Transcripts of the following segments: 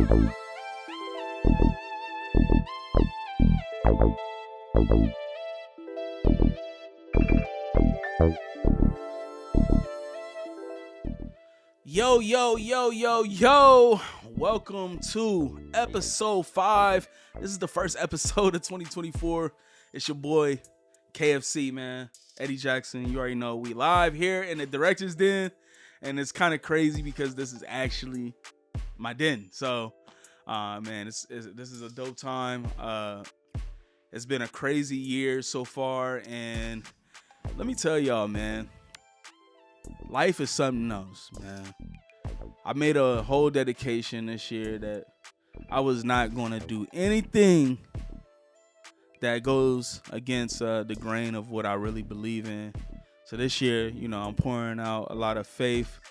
Yo, yo, yo, yo, yo. Welcome to episode 5. This is the first episode of 2024. It's your boy, KFC, man. Iameddiejackson. You already know we live here in the director's den. And it's kind of crazy because this is actually my den. So, man, this is a dope time. It's been a crazy year so far. And let me tell y'all, man. Life is something else, man. I made a whole dedication this year that I was not going to do anything that goes against the grain of what I really believe in. So this year, I'm pouring out a lot of faith,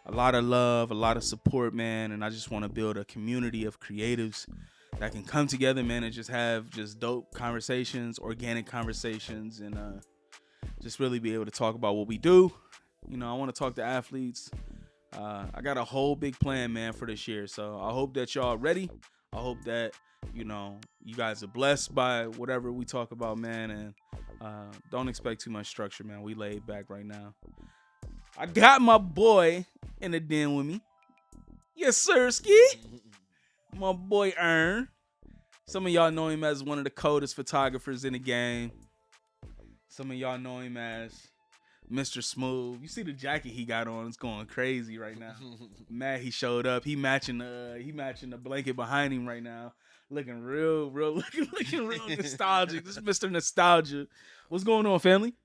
a lot of love, a lot of support, man. And I just want to build a community of creatives that can come together, man, and just have just dope conversations, organic conversations, and just really be able to talk about what we do. I want to talk to athletes. I got a whole big plan, man, for this year. So I hope that y'all ready. I hope that, you guys are blessed by whatever we talk about, man. And don't expect too much structure, man. We laid back right now. I got my boy in the den with me. Yes, sir, Ski. My boy Earn. Some of y'all know him as one of the coldest photographers in the game. Some of y'all know him as Mr. Smooth. You see the jacket he got on? It's going crazy right now. Matt, he showed up. He matching the blanket behind him right now. Looking real looking real nostalgic. This is Mr. Nostalgia. What's going on, family?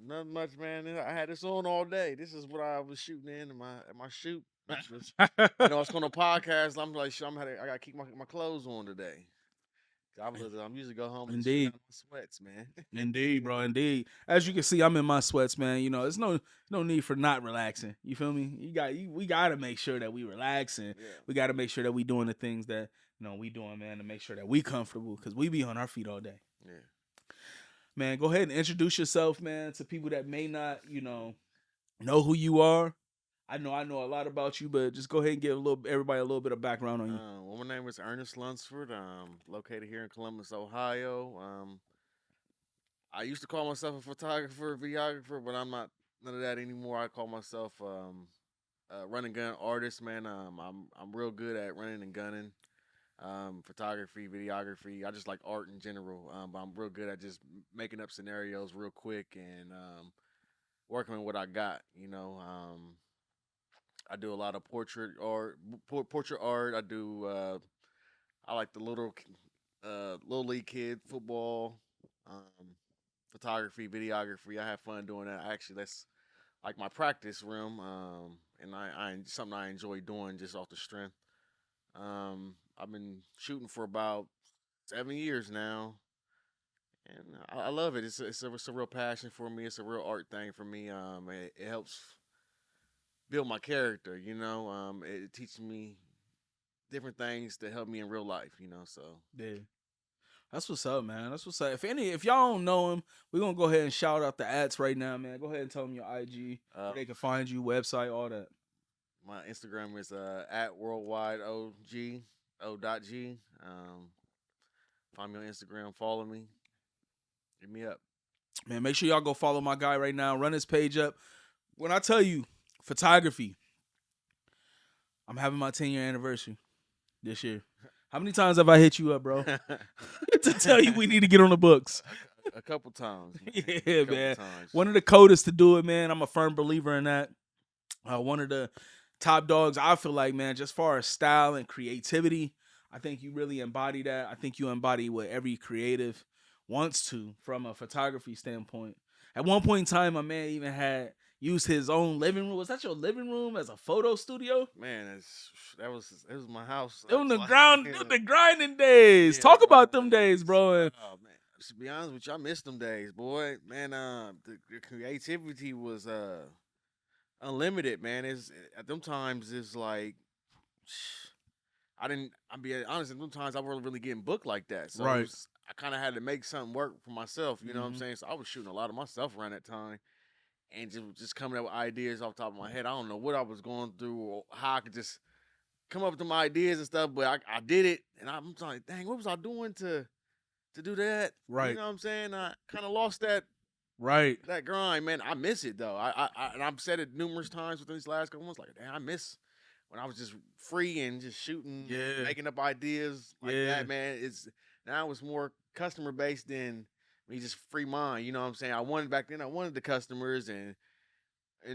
Nothing much, man. I had this on all day. This is what I was shooting in my shoot. I know it's on a podcast. I'm like, I gotta keep my clothes on today. I'm usually go home and Indeed. shoot out my sweats, man. Indeed, bro. Indeed. As you can see, I'm in my sweats, man. There's no need for not relaxing. You feel me? We gotta make sure that we relaxing. Yeah. We gotta make sure that we doing the things that we doing, man, to make sure that we comfortable, because we be on our feet all day. Yeah. Man, go ahead and introduce yourself, man, to people that may not, know who you are. I know a lot about you, but just go ahead and give everybody a little bit of background on you. Well, my name is Earnest Lunsford. Located here in Columbus, Ohio. I used to call myself a photographer, videographer, but I'm not none of that anymore. I call myself a run and gun artist, man. I'm real good at running and gunning. Photography, videography. I just like art in general. But I'm real good at just making up scenarios real quick and working with what I got. I do a lot of portrait art. I do. I like the little league kid football, photography, videography. I have fun doing that. Actually, that's like my practice room, and I something I enjoy doing just off the strength. I've been shooting for about 7 years now, and I love it. It's a real passion for me. It's a real art thing for me. It helps build my character. It teaches me different things to help me in real life. So Yeah. That's what's up, man. That's what's up. If y'all don't know him, we're gonna go ahead and shout out the ads right now, man. Go ahead and tell them your IG, where they can find you, website, all that. my Instagram is at worldwideog o.g. Find me on Instagram, follow me, hit me up. Man, make sure y'all go follow my guy right now. Run his page up. When I tell you photography, I'm having my 10-year anniversary this year. How many times have I hit you up, bro, to tell you we need to get on the books? A couple times. Yeah, man. One of the coldest to do it, man. I'm a firm believer in that. One of the top dogs, I feel like, man, just far as style and creativity, I think you really embody that. I think you embody what every creative wants to from a photography standpoint. At one point in time, my man even had used his own living room. Was that your living room as a photo studio? Man, it was my house. It was the grinding days. Yeah, Talk about them days, bro. Oh man, to be honest with you, I miss them days, boy. Man, the creativity was unlimited, man. At them times it's like I'm being honest, at them times I wasn't really getting booked like that. So Right. I kind of had to make something work for myself, you know what I'm saying? So I was shooting a lot of myself around that time and just coming up with ideas off the top of my head. I don't know what I was going through or how I could just come up with them ideas and stuff, but I did it, and I'm like, dang, what was I doing to do that? You Right. know what I'm saying? I kind of lost that Right. grind, man. I miss it though. And I've said it numerous times within these last couple months. Like, damn, I miss when I was just free and just shooting, Yeah. making up ideas like Yeah. that, man. Now it's more customer based than me just free mind. You know what I'm saying? I wanted back then. I wanted the customers and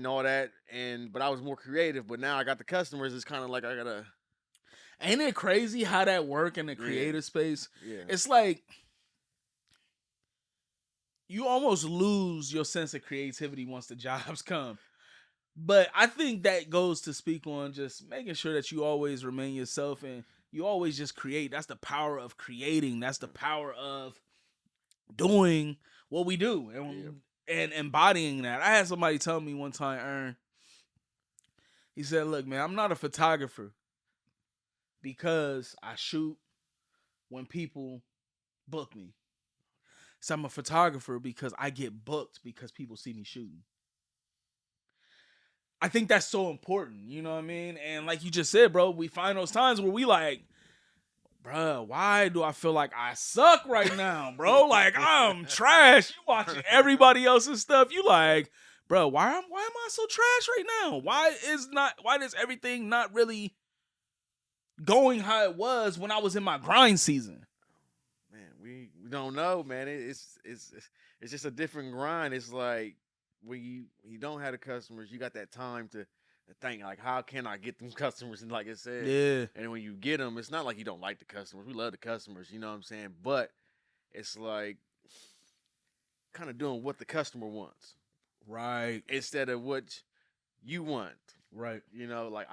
all that, but I was more creative. But now I got the customers. It's kind of like I gotta. Ain't it crazy how that work in the creative space? Yeah. It's like you almost lose your sense of creativity once the jobs come. But I think that goes to speak on just making sure that you always remain yourself and you always just create. That's the power of creating. That's the power of doing what we do and embodying that. I had somebody tell me one time, Ern, he said, look, man, I'm not a photographer because I shoot when people book me. So I'm a photographer because I get booked because people see me shooting. I think that's so important, you know what I mean? And like you just said, bro, we find those times where we like, bro, why do I feel like I suck right now, bro? Like I'm trash. You watching everybody else's stuff. You like, bro, why am I so trash right now? Why does everything not really going how it was when I was in my grind season? Man, we don't know, man. It's just a different grind. It's like when you don't have the customers, you got that time to think like, how can I get them customers? And like I said, Yeah. And when you get them, it's not like you don't like the customers. We love the customers, you know what I'm saying? But it's like kind of doing what the customer wants, Right. instead of what you want. Right. You know, like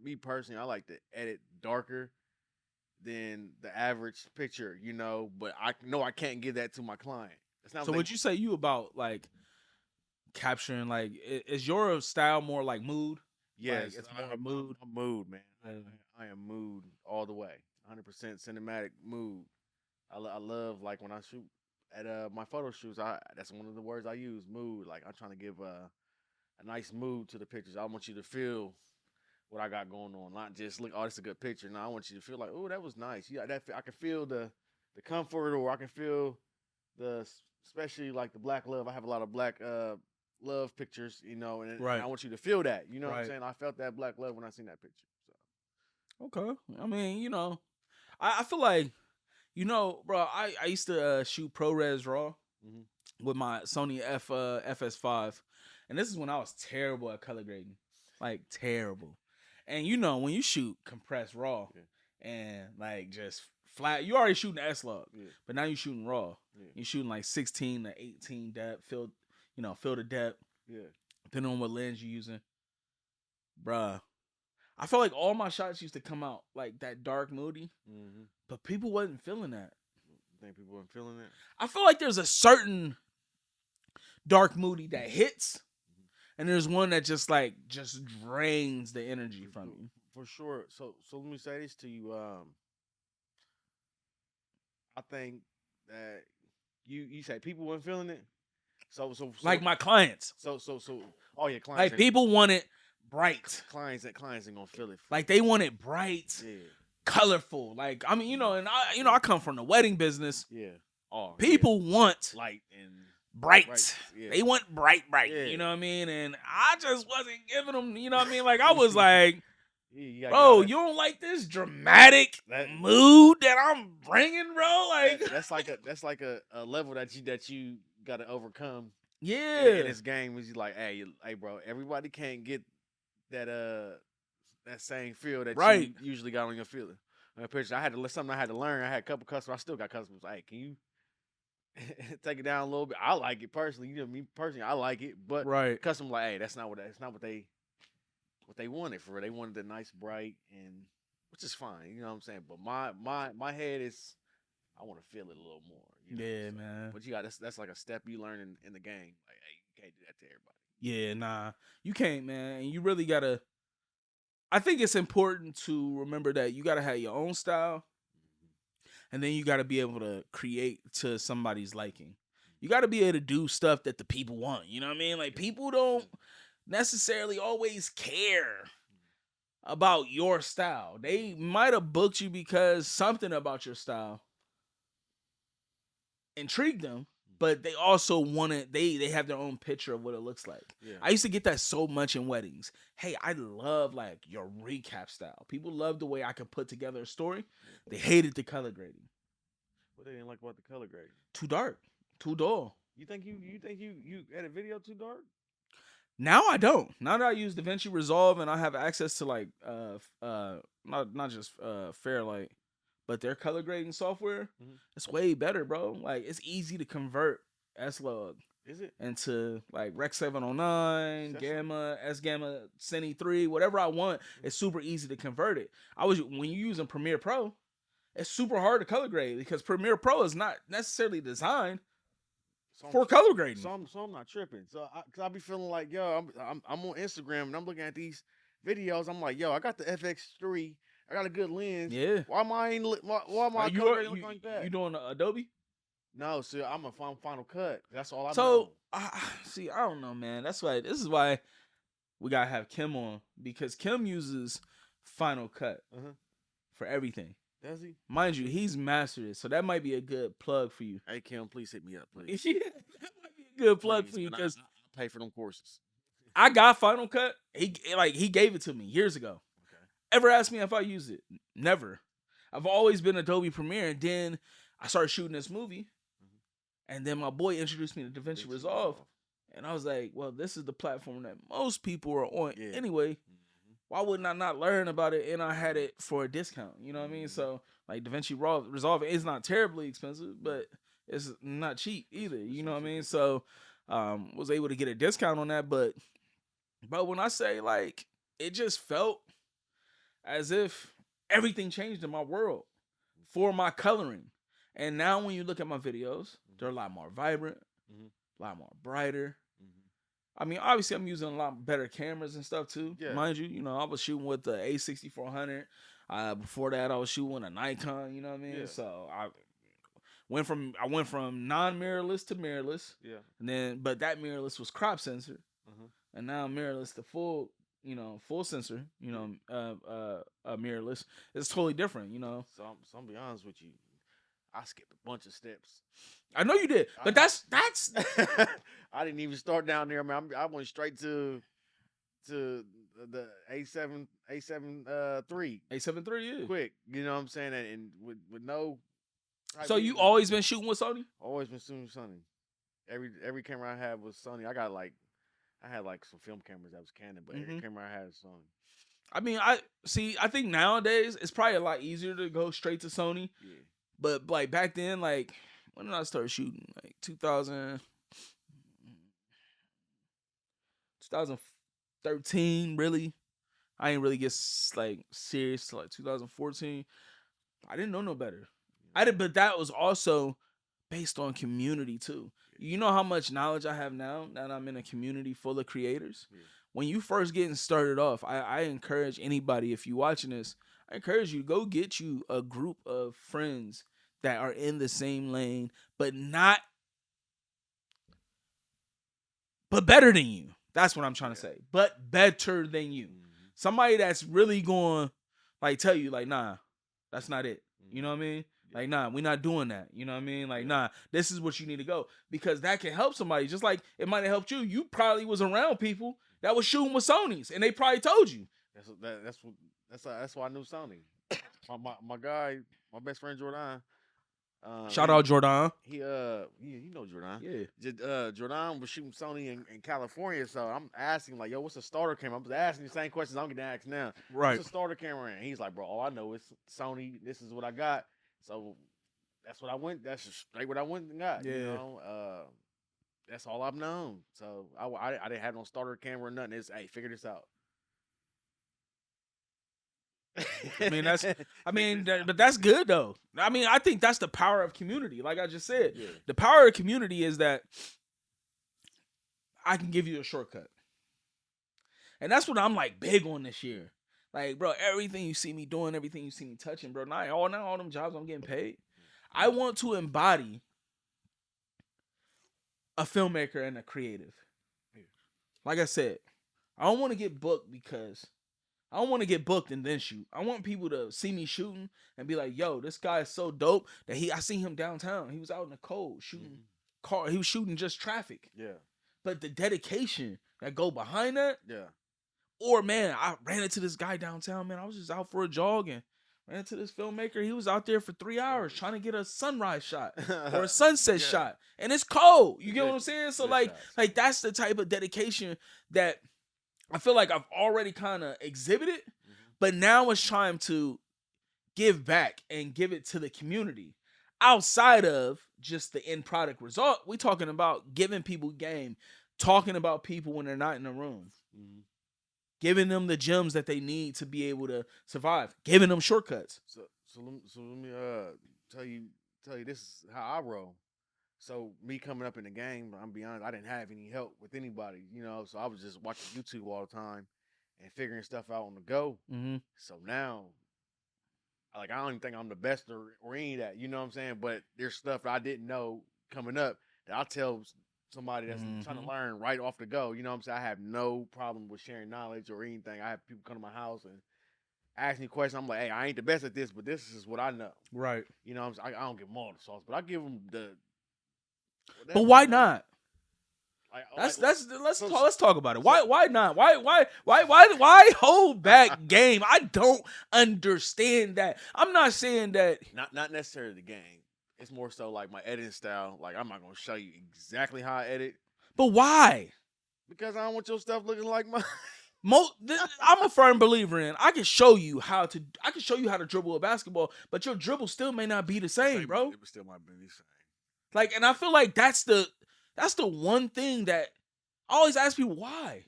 me personally, I like to edit darker than the average picture, you know, but I know I can't give that to my client. It's not So like, would you say you about like capturing like is your style more like mood? yes, Like, it's more mood. I'm mood, man. Yeah. I am mood all the way. 100% cinematic mood. I love like when I shoot at my photo shoots. That's one of the words I use, mood. Like I'm trying to give a nice mood to the pictures. I want you to feel what I got going on, not just look, oh, this is a good picture. No, I want you to feel like, oh, that was nice. Yeah, I can feel the comfort, or I can feel especially like the black love. I have a lot of black love pictures, you know, and Right. I want you to feel that. You know what I'm Right. saying? I felt that black love when I seen that picture. So Okay. I mean, you know, I feel like, you know, bro, I used to shoot ProRes RAW with my Sony FS5. And this is when I was terrible at color grading. Like terrible. And you know, when you shoot compressed RAW and like just flat, you already shooting S-Log, but now you're shooting RAW. You're shooting like 16 to 18 depth, fill the depth. Yeah. Depending on what lens you're using. Bruh. I felt like all my shots used to come out like that dark moody, but people wasn't feeling that. You think people weren't feeling that? I feel like there's a certain dark moody that hits, and there's one that just drains the energy from you. For sure. So let me say this to you. I think that you say people weren't feeling it. So like my clients. So oh yeah, clients. Like people want it bright. Clients ain't gonna feel it. Like they want it bright, colorful. Like I mean, and I come from the wedding business. Yeah. Oh. People want light and bright. Yeah. They want bright. Yeah. You know what I mean? And I just wasn't giving them. You know what I mean? Like I was like, you bro, you don't like this dramatic mood that I'm bringing, bro? Like that's like a level that you got to overcome. Yeah. In this game is like, hey, bro, everybody can't get that same feel that you usually got on your feeling. On your picture, I had to learn. I had a couple customers. I still got customers. Hey, can you take it down a little bit? I like it personally. You know, me personally, I like it. But customers like, hey, that's not what they wanted for real. They wanted the nice, bright, and which is fine. You know what I'm saying? But my head is, I want to feel it a little more. You know yeah, man. But you got that's like a step you learn in the game. Like, hey, you can't do that to everybody. Yeah, nah, you can't, man. And you really gotta. I think it's important to remember that you gotta have your own style, and then you gotta be able to create to somebody's liking. You gotta be able to do stuff that the people want. You know what I mean? Like people don't necessarily always care about your style. They might have booked you because something about your style intrigued them, but they also wanted they have their own picture of what it looks like. Yeah. I used to get that so much in weddings. Hey, I love like your recap style. People love the way I could put together a story. They hated the color grading. What they didn't like about the color grading? Too dark, too dull. You think you edit video too dark? Now I don't. Now that I use DaVinci Resolve and I have access to like not just Fairlight, but their color grading software, it's way better, bro. Like it's easy to convert S-Log Is it? into like Rec 709, That's Gamma, S Gamma, Cine 3, whatever I want. It's super easy to convert it. When you're using Premiere Pro, it's super hard to color grade because Premiere Pro is not necessarily designed for color grading. So I'm not tripping. So cause I be feeling like, yo, I'm on Instagram and I'm looking at these videos. I'm like, yo, I got the FX3. I got a good lens. Yeah. Why am I color grading looking like that? You doing Adobe? No, so I'm a Final Cut. That's all I know. So see, I don't know, man. This is why we gotta have Kim on, because Kim uses Final Cut for everything. Does he? Mind you, he's mastered it, so that might be a good plug for you. Hey Kim, please hit me up, please. Yeah, that might be a good plug for you, I because pay for them courses. I got Final Cut. He gave it to me years ago. Okay. Ever asked me if I use it? Never. I've always been Adobe Premiere, and then I started shooting this movie, and then my boy introduced me to DaVinci Resolve, and I was like, well, this is the platform that most people are on anyway. Why wouldn't I not learn about it? And I had it for a discount. You know what I mean? So like DaVinci Resolve is not terribly expensive, but it's not cheap either. You know what I mean? So was able to get a discount on that. But when I say like, it just felt as if everything changed in my world for my coloring. And now when you look at my videos, they're a lot more vibrant, a lot more brighter. I mean, obviously, I'm using a lot better cameras and stuff too. Yeah. Mind you, I was shooting with the A6400. Before that, I was shooting with a Nikon. You know what I mean? Yeah. So I went from non-mirrorless to mirrorless. Yeah. And then, but that mirrorless was crop sensor, and now mirrorless to full sensor. Mirrorless. It's totally different. So I'm be honest with you. I skipped a bunch of steps. I know you did, but that's. I didn't even start down there, man. I went straight to the A7 III. A7 III, yeah. Quick, you know what I'm saying, and with no. So you always been shooting with Sony? Always been shooting with Sony. Every camera I had was Sony. I had some film cameras that was Canon, but every camera I had was Sony. I mean, I think nowadays it's probably a lot easier to go straight to Sony. Yeah. But like back then, like when did I start shooting? Like 2013, really. I didn't really get like serious till like 2014. I didn't know no better. But that was also based on community too. You know how much knowledge I have now that I'm in a community full of creators? Yeah. When you first getting started off, I encourage anybody, if you're watching this, I encourage you, go get you a group of friends that are in the same lane, but better than you. That's what I'm trying to say. But better than you. Somebody that's really going like tell you like, nah, that's not it. You know what I mean? Like, nah, we're not doing that. You know what I mean? Like, nah, this is what you need to go. Because that can help somebody. Just like it might have helped you. You probably was around people that was shooting with Sonys, and they probably told you. That's why I knew Sony. My guy, my best friend Jordan. Shout out Jordan. You know Jordan. Yeah. Jordan was shooting Sony in California, so I'm asking like, yo, what's a starter camera? I'm asking the same questions I'm gonna ask now. Right. What's a starter camera? And he's like, bro, all I know is Sony. This is what I got. So that's what I went. That's straight what I went and got. Yeah. You know, that's all I've known. So I didn't have no starter camera or nothing. It's figure this out. But that's good though. I mean, I think that's the power of community. Like I just said, the power of community is that I can give you a shortcut, and that's what I'm like big on this year. Like, bro, everything you see me doing, everything you see me touching, bro. Not all them jobs I'm getting paid. I want to embody a filmmaker and a creative. Like I said, I don't want to get booked because I don't want to get booked and then shoot. I want people to see me shooting and be like, "Yo, this guy is so dope that I seen him downtown. He was out in the cold shooting car. He was shooting just traffic. Yeah. But the dedication that go behind that, Yeah. or man, I ran into this guy downtown. Man, I was just out for a jog and ran into this filmmaker. He was out there for 3 hours trying to get a sunrise shot or a sunset shot, and it's cold. You get what I'm saying? So like that's the type of dedication that I feel like I've already kind of exhibited, but now it's time to give back and give it to the community. Outside of just the end product result, we talking about giving people game, talking about people when they're not in the room, giving them the gems that they need to be able to survive, giving them shortcuts. So let me tell you this is how I roll. So me coming up in the game, I'm be honest, I didn't have any help with anybody, you know. So I was just watching YouTube all the time and figuring stuff out on the go. So now, like, I don't even think I'm the best or any of that, you know what I'm saying? But there's stuff that I didn't know coming up that I'll tell somebody that's trying to learn right off the go. You know what I'm saying? I have no problem with sharing knowledge or anything. I have people come to my house and ask me questions. I'm like, hey, I ain't the best at this, but this is what I know. Right. You know what I'm saying? I don't give them all the sauce, but I give them the. But why not? Let's talk about it. Why not? Why hold back game? I don't understand that. I'm not saying that. Not necessarily the game. It's more so like my editing style. Like, I'm not gonna show you exactly how I edit. But why? Because I don't want your stuff looking like mine. I'm a firm believer in. I can show you how to dribble a basketball, but your dribble still may not be the same, bro. It still might be the same. Like, and I feel like that's the one thing that I always ask people why.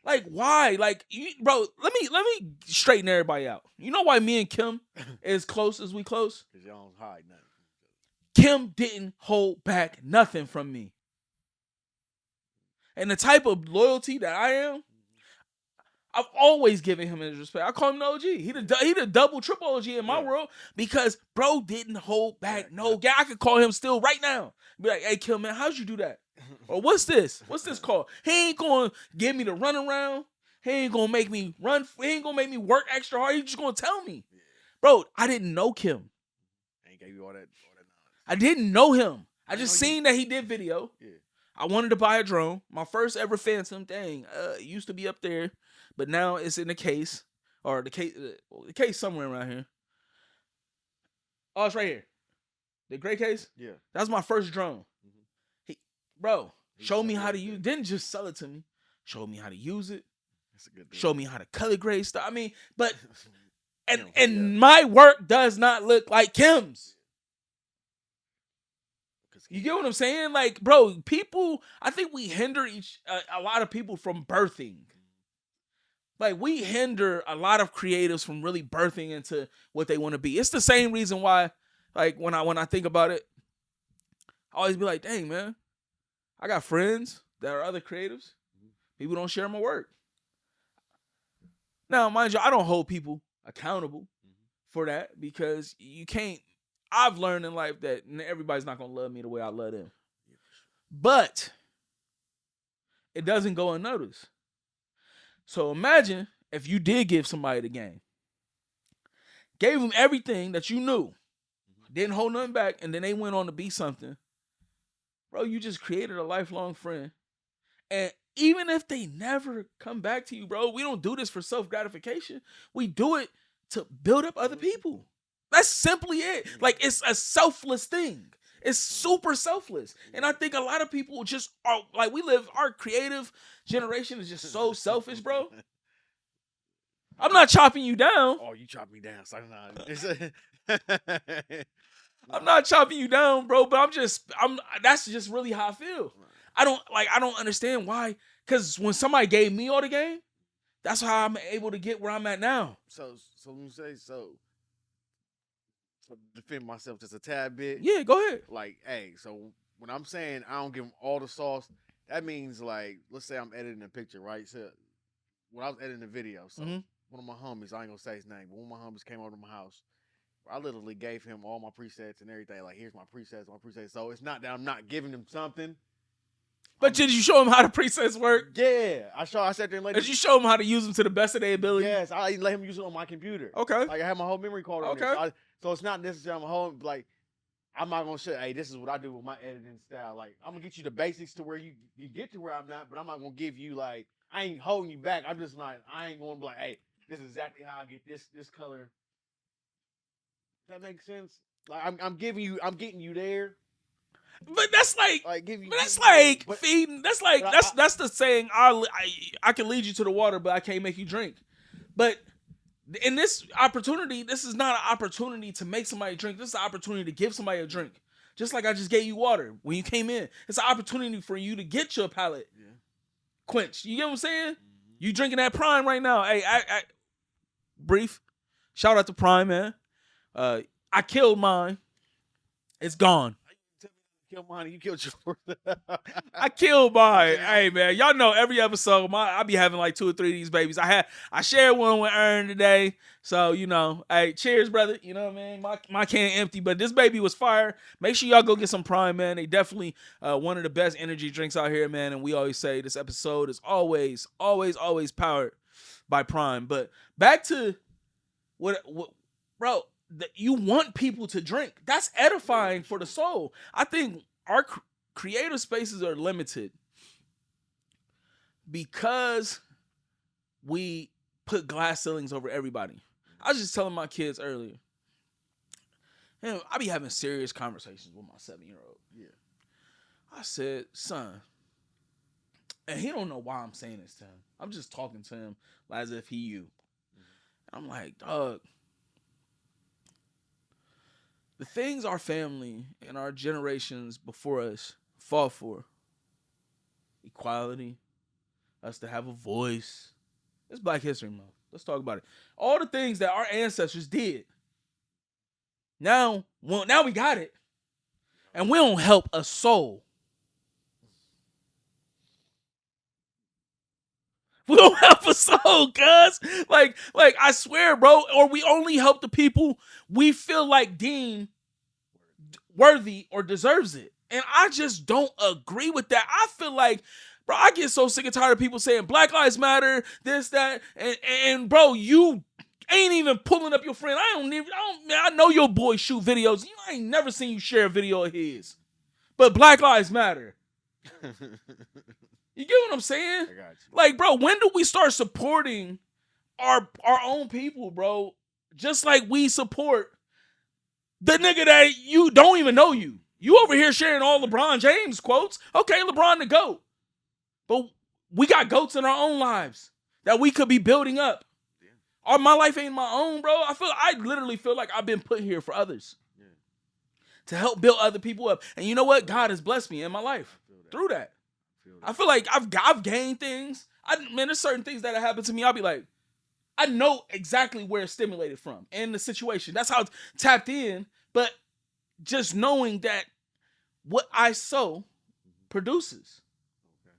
Like, why? Like, bro, let me straighten everybody out. You know why me and Kim is close as we close? Because y'all don't hide nothing. Kim didn't hold back nothing from me. And the type of loyalty that I am, I've always given him his respect. I call him the OG. He the double, triple OG in my world because bro didn't hold back no guy. I could call him still right now. Be like, hey, Kim, man, how'd you do that? Or what's this? What's this called? He ain't going to give me the run around. He ain't going to make me run. He ain't going to make me work extra hard. He's just going to tell me. Bro, I didn't know Kim. I ain't gave you all that knowledge. I didn't know him. I just seen that he did video. Yeah. I wanted to buy a drone. My first ever Phantom. Dang, it used to be up there. But now it's in the case, or the case somewhere around here. Oh, it's right here. The gray case? Yeah. That's my first drone. He showed me how to use it. Didn't just sell it to me. Showed me how to use it. That's a good thing. Showed me how to color grade stuff. I mean, but, and my work does not look like Kim's. You get what I'm saying? Like, bro, I think we hinder a lot of people from birthing. Like, we hinder a lot of creatives from really birthing into what they want to be. It's the same reason why, like, when I think about it, I always be like, dang, man, I got friends that are other creatives. People don't share my work. Now, mind you, I don't hold people accountable for that because you can't. I've learned in life that everybody's not going to love me the way I love them. But it doesn't go unnoticed. So imagine if you did give somebody the game, gave them everything that you knew, didn't hold nothing back, and then they went on to be something. Bro, you just created a lifelong friend. And even if they never come back to you, bro, we don't do this for self-gratification. We do it to build up other people. That's simply it. Like, it's a selfless thing. It's super selfless. And I think a lot of people just are, like, our creative generation is just so selfish, bro. I'm not chopping you down. Oh, you chop me down. I'm not chopping you down, bro, but that's just really how I feel. I don't understand why. Because when somebody gave me all the game, that's how I'm able to get where I'm at now. So let me say, defend myself just a tad bit. Yeah, go ahead. Like, hey, so when I'm saying I don't give them all the sauce, that means, like, let's say I'm editing a picture, right? So when I was editing the video, so one of my homies, I ain't gonna say his name, but one of my homies came over to my house. I literally gave him all my presets and everything. Like, here's my presets. So it's not that I'm not giving him something. But did you show him how the presets work? Yeah, I sat there and Did you show him how to use them to the best of their ability? Yes, I let him use it on my computer. Okay. Like I have my whole memory card on there. So it's not necessarily my whole like. I'm not gonna say, hey, this is what I do with my editing style. Like I'm gonna get you the basics to where you get to where I'm not, but I'm not gonna give you like I ain't holding you back. I'm just not. I ain't gonna be like, hey, this is exactly how I get this color. Does that make sense? Like I'm getting you there. But that's like feeding. That's like that's the saying. I can lead you to the water, but I can't make you drink. But in this opportunity, this is not an opportunity to make somebody drink. This is an opportunity to give somebody a drink. Just like I just gave you water when you came in. It's an opportunity for you to get your palate quenched. You get what I'm saying? Mm-hmm. You drinking that Prime right now. Hey, I brief. Shout out to Prime, man. I killed mine. It's gone. Kill mine, you killed yours. I killed mine. Hey man, y'all know every episode, I be having like 2 or 3 of these babies. I shared one with Ern today, so hey, cheers, brother. You know what I mean? My can empty, but this baby was fire. Make sure y'all go get some Prime, man. They definitely one of the best energy drinks out here, man. And we always say this episode is always powered by Prime. But back to what bro. You want people to drink. That's edifying for the soul. I think our creative spaces are limited because we put glass ceilings over everybody. I was just telling my kids earlier, I be having serious conversations with my 7-year-old. Yeah. I said, son, and he don't know why I'm saying this to him. I'm just talking to him as if he you. Mm-hmm. I'm like, dog, the things our family and our generations before us fought for, equality, us to have a voice. It's Black History Month. Let's talk about it. All the things that our ancestors did. Now we got it. And we don't help a soul. We don't help a soul, cuz. Like I swear, bro, or we only help the people we feel like deem worthy or deserves it. And I just don't agree with that. I feel like, bro, I get so sick and tired of people saying Black Lives Matter, this, that, and bro, you ain't even pulling up your friend. I know your boy shoot videos. I ain't never seen you share a video of his. But Black Lives Matter. You get what I'm saying? I got you. Like, bro, when do we start supporting our own people, bro? Just like we support the nigga that you don't even know you. You over here sharing all LeBron James quotes. Okay, LeBron the GOAT. But we got GOATs in our own lives that we could be building up. Yeah. My life ain't my own, bro. I literally feel like I've been put here for others. Yeah. To help build other people up. And you know what? God has blessed me in my life through that. I feel like I've gained things. There's certain things that have happened to me. I'll be like, I know exactly where it's stimulated from in the situation. That's how it's tapped in. But just knowing that what I sow produces. Okay.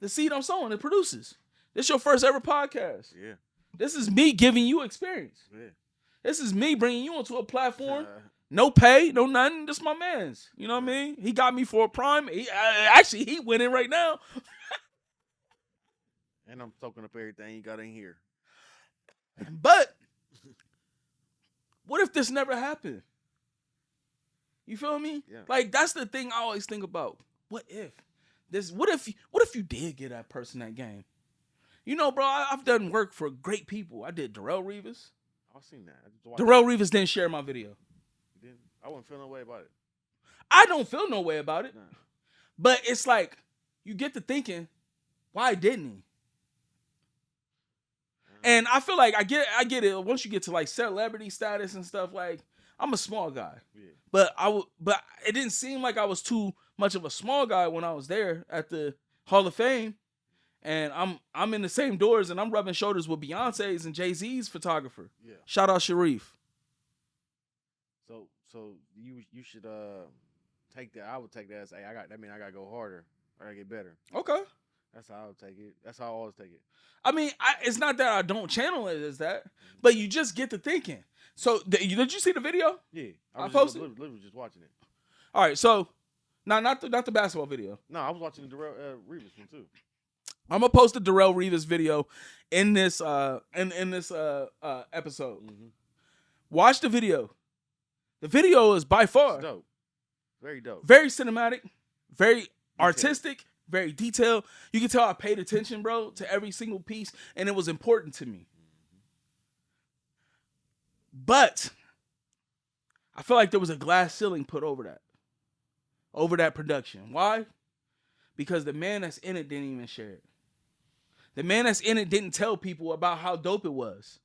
The seed I'm sowing, it produces. This is your first ever podcast. Yeah. This is me giving you experience. Yeah. This is me bringing you onto a platform. No pay, no nothing. This my man's. You know what I mean? He got me for a Prime. He winning right now. And I'm soaking up everything you got in here. But what if this never happened? You feel me? Yeah. Like that's the thing I always think about. What if you did get that person that game? You know, bro, I've done work for great people. I did Darrell Revis. I've seen that. Darrell Revis didn't share my video. I wouldn't feel no way about it. I don't feel no way about it. Nah. But it's like, you get to thinking, why didn't he? And I feel like I get it. Once you get to like celebrity status and stuff, like I'm a small guy. Yeah. But it didn't seem like I was too much of a small guy when I was there at the Hall of Fame. And I'm in the same doors and I'm rubbing shoulders with Beyonce's and Jay-Z's photographer. Yeah. Shout out Sharif. So you should take that. I would take that as, hey, I gotta go harder. I gotta get better. Okay. That's how I would take it. That's how I always take it. I mean, it's not that I don't channel it as that, but you just get to thinking. So did you see the video? Yeah, I was literally just watching it. All right, so Not the basketball video. No, I was watching the Darrell Reeves one too. I'm gonna post the Darrell Reeves video in this episode. Mm-hmm. Watch the video. The video is by far It's dope. Very dope. very cinematic, very artistic, very detailed. You can tell I paid attention, bro, to every single piece, and it was important to me. But I feel like there was a glass ceiling put over that production. Why? Because the man that's in it didn't even share it. The man that's in it didn't tell people about how dope it was.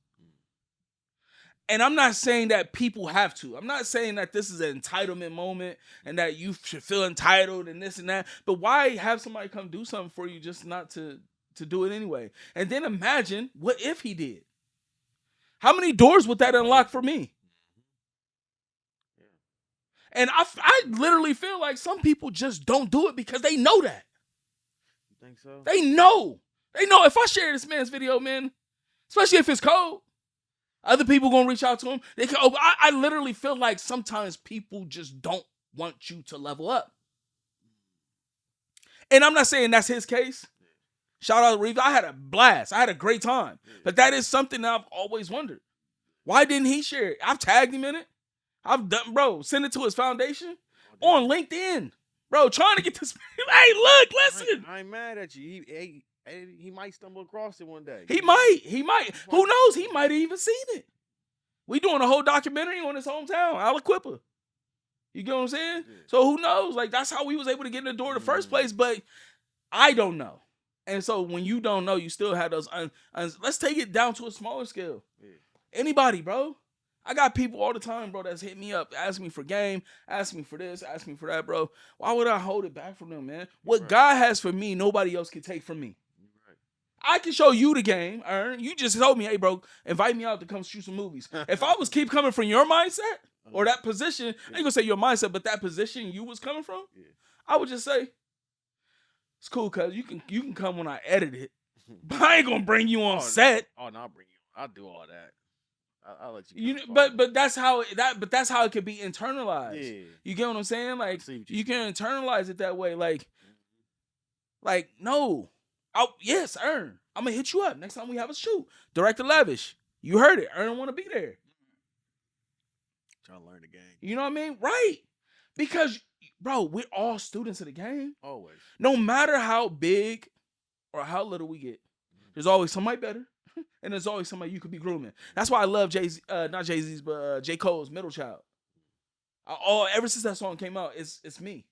And I'm not saying that people have to. I'm not saying that this is an entitlement moment and that you should feel entitled and this and that. But why have somebody come do something for you just not to do it anyway? And then imagine, what if he did? How many doors would that unlock for me? And I literally feel like some people just don't do it because they know that. You think so? They know. They know if I share this man's video, man, especially if it's cold, other people gonna reach out to him. They can. I literally feel like sometimes people just don't want you to level up. And I'm not saying that's his case. Shout out to Reeves. I had a blast. I had a great time. But that is something that I've always wondered. Why didn't he share it? I've tagged him in it. I've done, bro, send it to his foundation on LinkedIn. Bro, trying to get this. Hey, look, listen. I ain't mad at you. He might stumble across it one day. He might. Who knows? He might have even seen it. We doing a whole documentary on his hometown, Aliquippa. You get what I'm saying? Yeah. So who knows? Like, that's how we was able to get in the door in the first place. But I don't know. And so when you don't know, you still have those. Let's take it down to a smaller scale. Yeah. Anybody, bro. I got people all the time, bro, that's hit me up, ask me for game, ask me for this, ask me for that, bro. Why would I hold it back from them, man? What God has for me, nobody else can take from me. I can show you the game, Ern. You just told me, hey, bro, invite me out to come shoot some movies. If I was keep coming from your mindset or that position, I ain't gonna say your mindset, but that position you was coming from, I would just say, it's cool, cuz you can come when I edit it, but I ain't gonna bring you on set. Oh, no, I'll bring you. I'll do all that. I'll let you. But that's how it could be internalized. Yeah. You get what I'm saying? Like you can internalize it that way. Like no. Oh yes, Ern. I'm gonna hit you up next time we have a shoot. Director Lavish. You heard it. Ern want to be there. Trying to learn the game. You know what I mean? Right. Because, bro, we're all students of the game. Always. No matter how big or how little we get, there's always somebody better. And there's always somebody you could be grooming. That's why I love not Jay-Z's, but J. Cole's Middle Child. Ever since that song came out, it's me.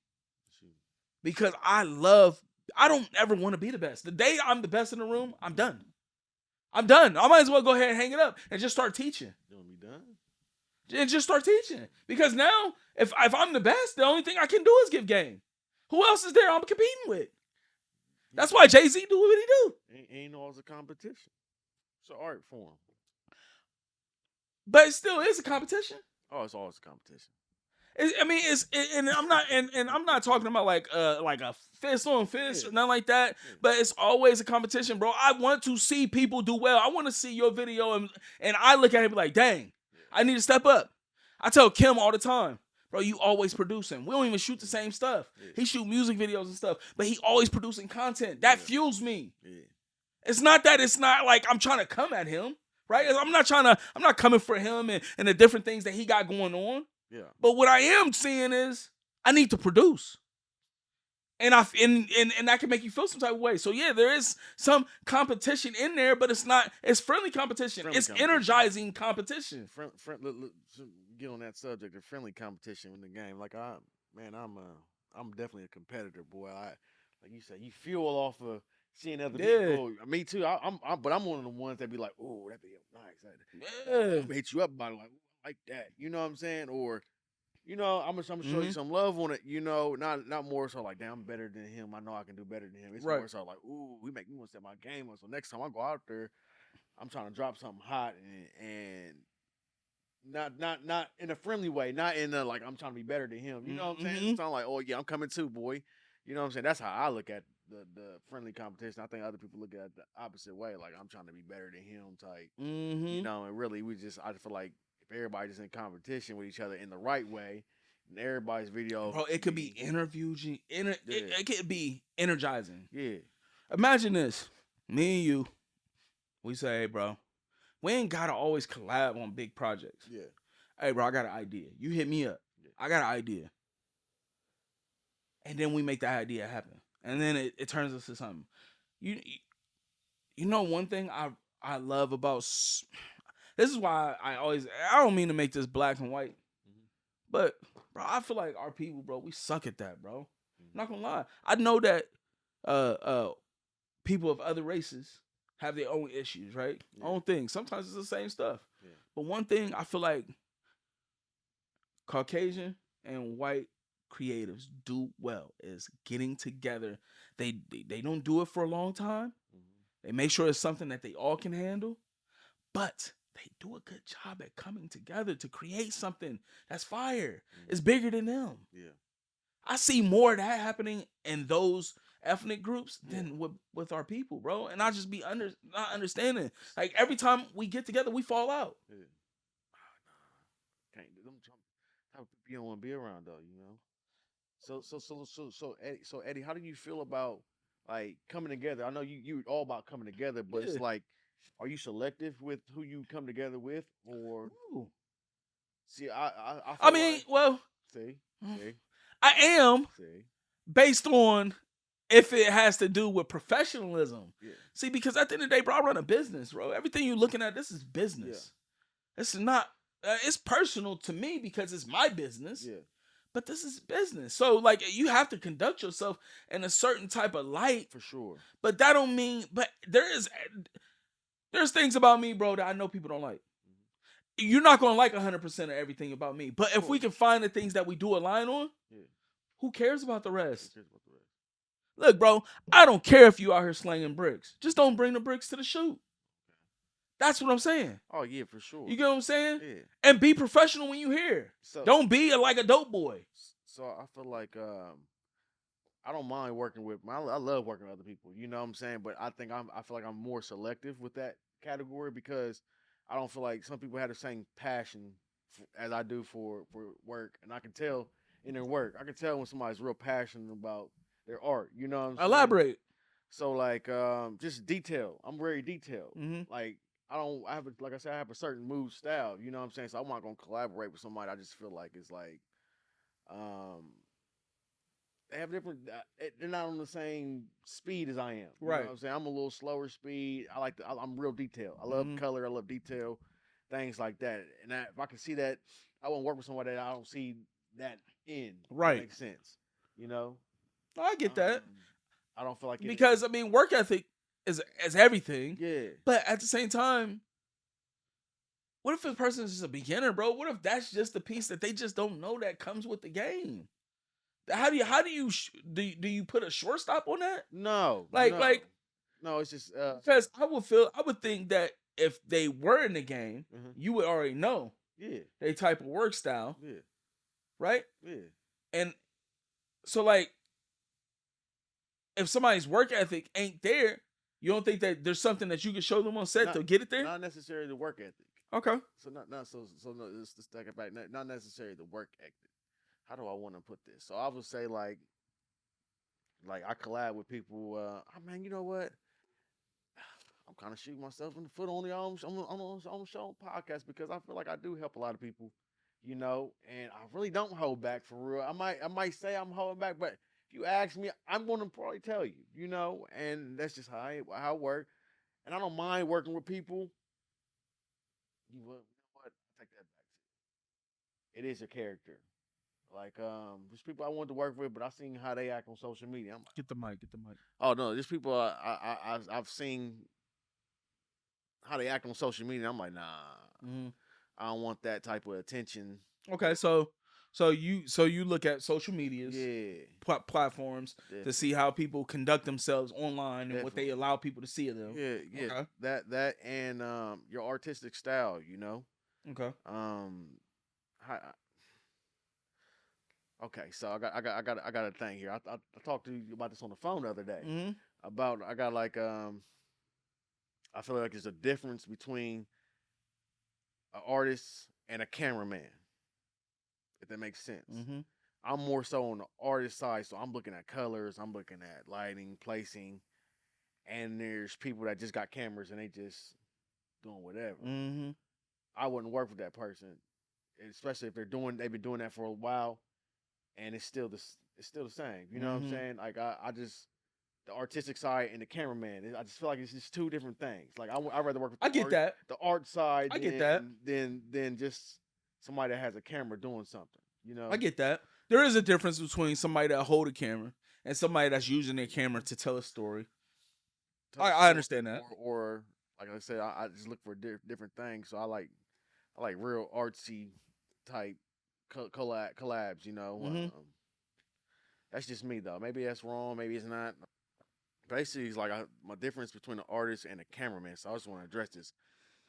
Because I don't ever want to be the best. The day I'm the best in the room, I'm done. I might as well go ahead and hang it up and just start teaching. You want to be done? And just start teaching. Because now, if I'm the best, the only thing I can do is give game. Who else is there I'm competing with? That's why Jay-Z do what he do. Ain't always a competition. It's an art form. But it still is a competition. Oh, it's always a competition. I'm not talking about like a fist on fist or nothing like that. Yeah. But it's always a competition, bro. I want to see people do well. I want to see your video and I look at it and be like, dang, I need to step up. I tell Kim all the time, bro, you always producing. We don't even shoot the same stuff. Yeah. He shoot music videos and stuff, but he always producing content. That fuels me. Yeah. It's not like I'm trying to come at him, right? I'm not coming for him and the different things that he got going on. Yeah. But what I am seeing is I need to produce. And that can make you feel some type of way. So yeah, there is some competition in there, but it's friendly competition. It's energizing competition. Get on that subject of friendly competition in the game. Like I'm definitely a competitor, boy. Like you said, you fuel off of seeing other people. Me too. But I'm one of the ones that be like, oh, that video nice. I'm hit you up about it like that. You know what I'm saying? Or, I'm gonna show you some love on it. Not more so like, damn, I'm better than him. I know I can do better than him. It's more so like, ooh, we make me want to set my game up. So next time I go out there, I'm trying to drop something hot and not in a friendly way, not in a like I'm trying to be better than him. You know what I'm saying? It's not like, oh yeah, I'm coming too, boy. You know what I'm saying? That's how I look at the friendly competition. I think other people look at it the opposite way, like I'm trying to be better than him type. And really I feel like if everybody just in competition with each other in the right way, And everybody's video. Bro, it could be interviewing. It could be energizing. Yeah. Imagine this. Me and you, we say, hey, bro, we ain't got to always collab on big projects. Yeah. Hey, bro, I got an idea. You hit me up. Yeah. I got an idea. And then we make that idea happen. And then it turns into something. You know one thing I love about... This is why I don't mean to make this black and white. Mm-hmm. But, bro, I feel like our people, bro, we suck at that, bro. Mm-hmm. Not gonna lie. I know that people of other races have their own issues, right? Yeah. Own things. Sometimes it's the same stuff. Yeah. But one thing I feel like Caucasian and white creatives do well is getting together. They don't do it for a long time. Mm-hmm. They make sure it's something that they all can handle. But they do a good job at coming together to create something that's fire. Mm-hmm. It's bigger than them. Yeah. I see more of that happening in those ethnic groups than with our people, bro. And I just be not understanding. Like every time we get together, we fall out. Yeah. Can't do them type of people you don't want to be around though, you know. So Eddie, how do you feel about like coming together? I know you all about coming together, but it's like, are you selective with who you come together with, or? Ooh. See, I mean, like, well, see, I am based on if it has to do with professionalism. Yeah. See, because at the end of the day, bro, I run a business, bro. Everything you're looking at, this is business. Yeah. It's not. It's personal to me because it's my business. Yeah. But this is business. So, like, you have to conduct yourself in a certain type of light. For sure. But that don't mean... But there's things about me, bro, that I know people don't like. Mm-hmm. You're not going to like 100% of everything about me. But if we can find the things that we do align on, who cares about the rest? Look, bro, I don't care if you out here slanging bricks. Just don't bring the bricks to the shoot. That's what I'm saying. Oh, yeah, for sure. You get what I'm saying? Yeah. And be professional when you here. So, don't be like a dope boy. So I feel like I don't mind working with... I love working with other people. You know what I'm saying? But I feel like I'm more selective with that category because I don't feel like some people have the same passion as I do for work. And I can tell in their work. I can tell when somebody's real passionate about their art. You know what I'm saying? Elaborate. So, like, just detail. I'm very detailed. Mm-hmm. Like, like I said, I have a certain mood style, you know what I'm saying? So I'm not going to collaborate with somebody. I just feel like it's like, they have different, they're not on the same speed as I am. You know what I'm saying? I'm a little slower speed. I'm real detailed. I love color. I love detail, things like that. And if I can see that, I won't work with somebody that I don't see that in. Right. That makes sense. You know? I get that. I don't feel like because, I mean, work ethic is everything. Yeah. But at the same time, what if a person is just a beginner, bro? What if that's just the piece that they just don't know that comes with the game? How do you put a shortstop on that? No. No, it's just because I would think that if they were in the game, you would already know. Yeah. Their type of work style. Yeah. Right? Yeah. And so like if somebody's work ethic ain't there, you don't think that there's something that you can show them on set to get it there? Not necessarily the work ethic. Okay. So no, let's take it back. Not necessarily the work ethic. How do I want to put this? So I would say like I collab with people. Man, you know what? I'm kind of shooting myself in the foot on the on show podcast because I feel like I do help a lot of people, you know, and I really don't hold back for real. I might say I'm holding back, but if you ask me, I'm going to probably tell you, you know, and that's just how I work. And I don't mind working with people. You know what? I take that back. It is a character. Like, there's people I want to work with, but I've seen how they act on social media. I'm like, get the mic. Oh no, there's people I've seen how they act on social media. I'm like, nah, I don't want that type of attention. Okay, so you look at social medias, platforms to see how people conduct themselves online and what they allow people to see of them. Yeah. Okay. That and your artistic style, you know. Okay. Okay, so I got a thing here. I talked to you about this on the phone the other day. About I got like I feel like there's a difference between an artist and a cameraman. if that makes sense. Mm-hmm. I'm more so on the artist side, so I'm looking at colors, I'm looking at lighting, placing, and there's people that just got cameras and they just doing whatever. Mm-hmm. I wouldn't work with that person, especially if they've been doing that for a while, and it's still the same. You know what I'm Mm-hmm. saying? Like I just the artistic side and the cameraman. I just feel like it's just two different things. Like I'd rather work with I get that. the art side I get that. than just somebody that has a camera doing something. You know? I get that. There is a difference between somebody that hold a camera and somebody that's using their camera to tell a story. I understand that. Or like I said, I just look for different things. So I like real artsy type collabs. You know, Mhm. that's just me though. Maybe that's wrong. Maybe it's not. Basically, it's like my difference between the artist and the cameraman. So I just want to address this.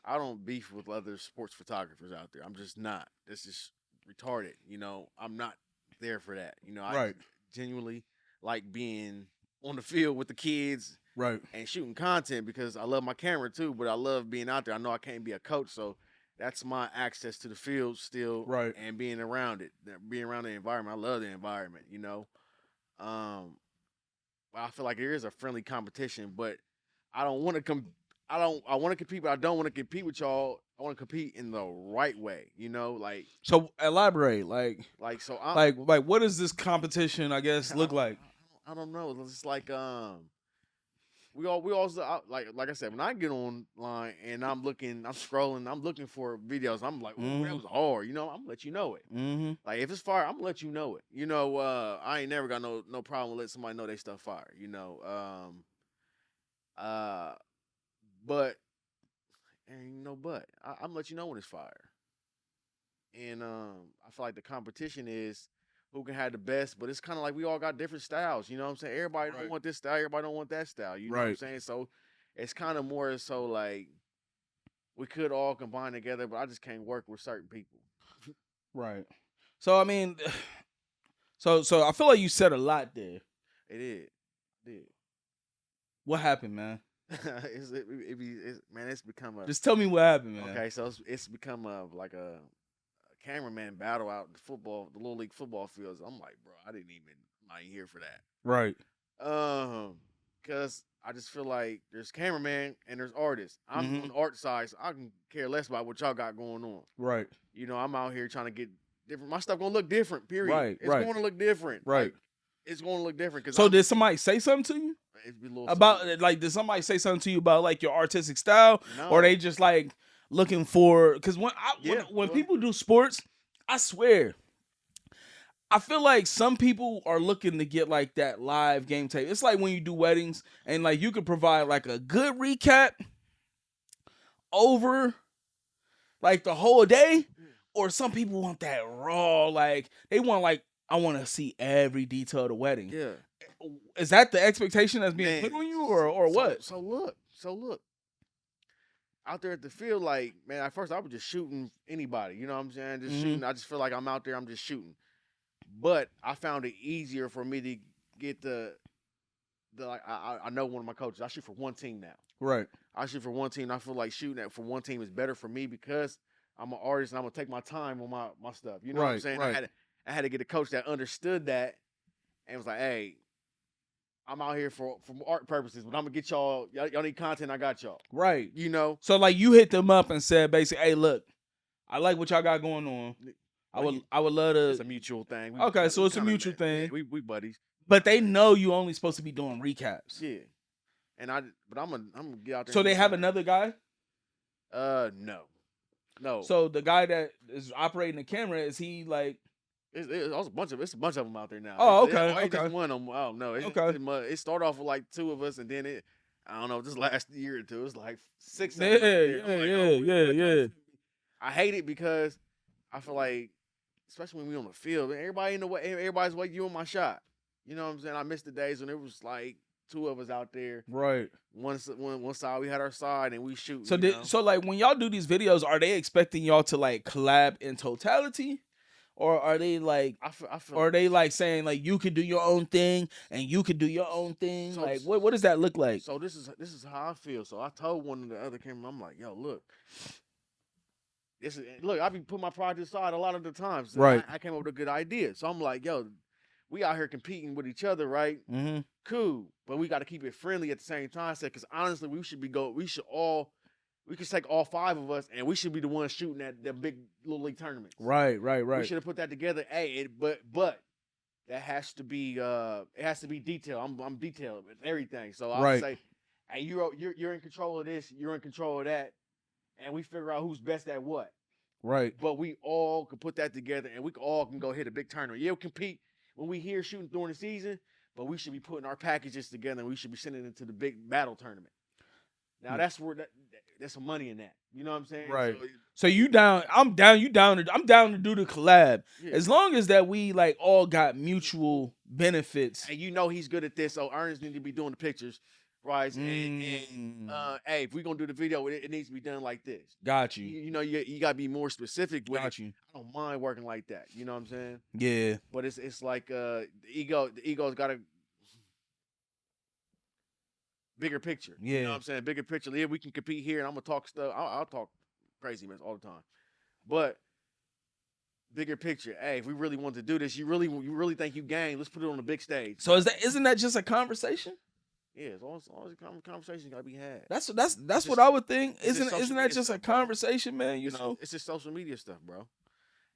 I don't beef with other sports photographers out there. I'm just not. This is retarded. You know, I'm not there for that. You know, I Right. genuinely like being on the field with the kids Right. and shooting content because I love my camera too, but I love being out there. I know I can't be a coach, so that's my access to the field still, Right. and being around it, being around the environment. I love the environment, you know. I feel like there is a friendly competition, but I don't want to I want to compete, but I don't want to compete with y'all. I want to compete in the right way, you know, So elaborate, like so. I'm, like what does this competition, I guess, look like? I don't know. It's just like we also like I said, when I get online and I'm scrolling, I'm looking for videos. I'm like, ooh, that was hard. You know, I'm gonna let you know it. Mm-hmm. Like if it's fire, I'm gonna let you know it. You know, I ain't never got no problem with letting somebody know they stuff fire. You know, but ain't no but. I'm gonna let you know when it's fire. And I feel like the competition is who can have the best, but it's kind of like we all got different styles. You know what I'm saying? Everybody don't want this style, everybody don't want that style. You know what I'm saying? So it's kind of more so like we could all combine together, but I just can't work with certain people. Right. So I mean, so I feel like you said a lot there. It did. What happened, man? It's become a. Just tell me what happened, man. Okay, so it's become like a cameraman battle out in the little league football fields. I'm like, bro, I'm not even here for that. Right. Because I just feel like there's cameraman and there's artists. I'm on the art side, so I can care less about what y'all got going on. Right. You know, I'm out here trying to get different. My stuff gonna look different. Period. Right. It's going to look different. Right. Like, it's going to look different. So did somebody say something to you about like? Did somebody say something to you about like your artistic style, or they just like looking for? Because when people do sports, I swear, I feel like some people are looking to get like that live game tape. It's like when you do weddings and like you could provide like a good recap over like the whole day, or some people want that raw, like they want like, I want to see every detail of the wedding. Yeah. Is that the expectation that's being put on you, or what? So look. Out there at the field, like, man, at first I was just shooting anybody. You know what I'm saying? Just shooting. I just feel like I'm out there, I'm just shooting. But I found it easier for me to get the like I know one of my coaches. I shoot for one team now. Right. I shoot for one team. I feel like shooting for one team is better for me because I'm an artist and I'm gonna take my time on my stuff. You know what I'm saying? Right. I had to get a coach that understood that and was like, hey, I'm out here for art purposes, but I'm gonna get y'all need content, I got y'all. Right. You know? So like you hit them up and said basically, hey, look, I like what y'all got going on. I would love to. It's a mutual thing. So it's a mutual thing. Yeah, we buddies. But they know you only supposed to be doing recaps. Yeah. And I'm gonna get out there. So they have another guy? No. So the guy that is operating the camera, is he like? It's a bunch of them out there now. Oh, okay. It's just one of them. Oh no. It started off with like two of us, and then I don't know, this last year or two, it's like 6. Yeah. I hate it because I feel like, especially when we on the field, everybody in the way, everybody's waiting you on my shot. You know what I'm saying? I miss the days when it was like two of us out there. Right. One side, we had our side and we shoot. So like when y'all do these videos, are they expecting y'all to like collab in totality? Or are they like, I feel or are they like saying like you could do your own thing and you could do your own thing? So, like what does that look like? So this is how I feel. So I told one of the other cameramen, I'm like, yo, look, look, I be putting my pride aside a lot of the times. Right. I came up with a good idea, so I'm like, yo, we out here competing with each other, right? Mm-hmm. Cool, but we got to keep it friendly at the same time. Because honestly, we could take all 5 of us, and we should be the ones shooting at the big little league tournaments. Right. We should have put that together. Hey, but that has to be it has to be detailed. I'm detailed with everything. So I'll Right. say, hey, you're in control of this, you're in control of that, and we figure out who's best at what. Right. But we all can put that together, and we all can go hit a big tournament. Yeah, we'll compete when we here shooting during the season, but we should be putting our packages together, and we should be sending it to the big battle tournament. Now that's where there's some money in that. You know what I'm saying? Right. So you down? I'm down. You down? I'm down to do the collab Yeah. as long as that we like all got mutual benefits. And you know he's good at this, so Ernest needs to be doing the pictures, right? And hey, if we're gonna do the video, it needs to be done like this. Got you. You know, you gotta be more specific with Got it. you. I don't mind working like that. You know what I'm saying? Yeah. But it's like the ego's got a bigger picture. Yeah. You know what I'm saying? Bigger picture. Yeah, we can compete here, and I'm gonna talk stuff. I'll talk crazy mess all the time, but bigger picture. Hey, if we really want to do this, you really think you gang? Let's put it on the big stage. So isn't that just a conversation? Yeah, it's always conversation gotta be had. That's what I would think. It's just Isn't that just a conversation, man? You know, it's just social media stuff, bro.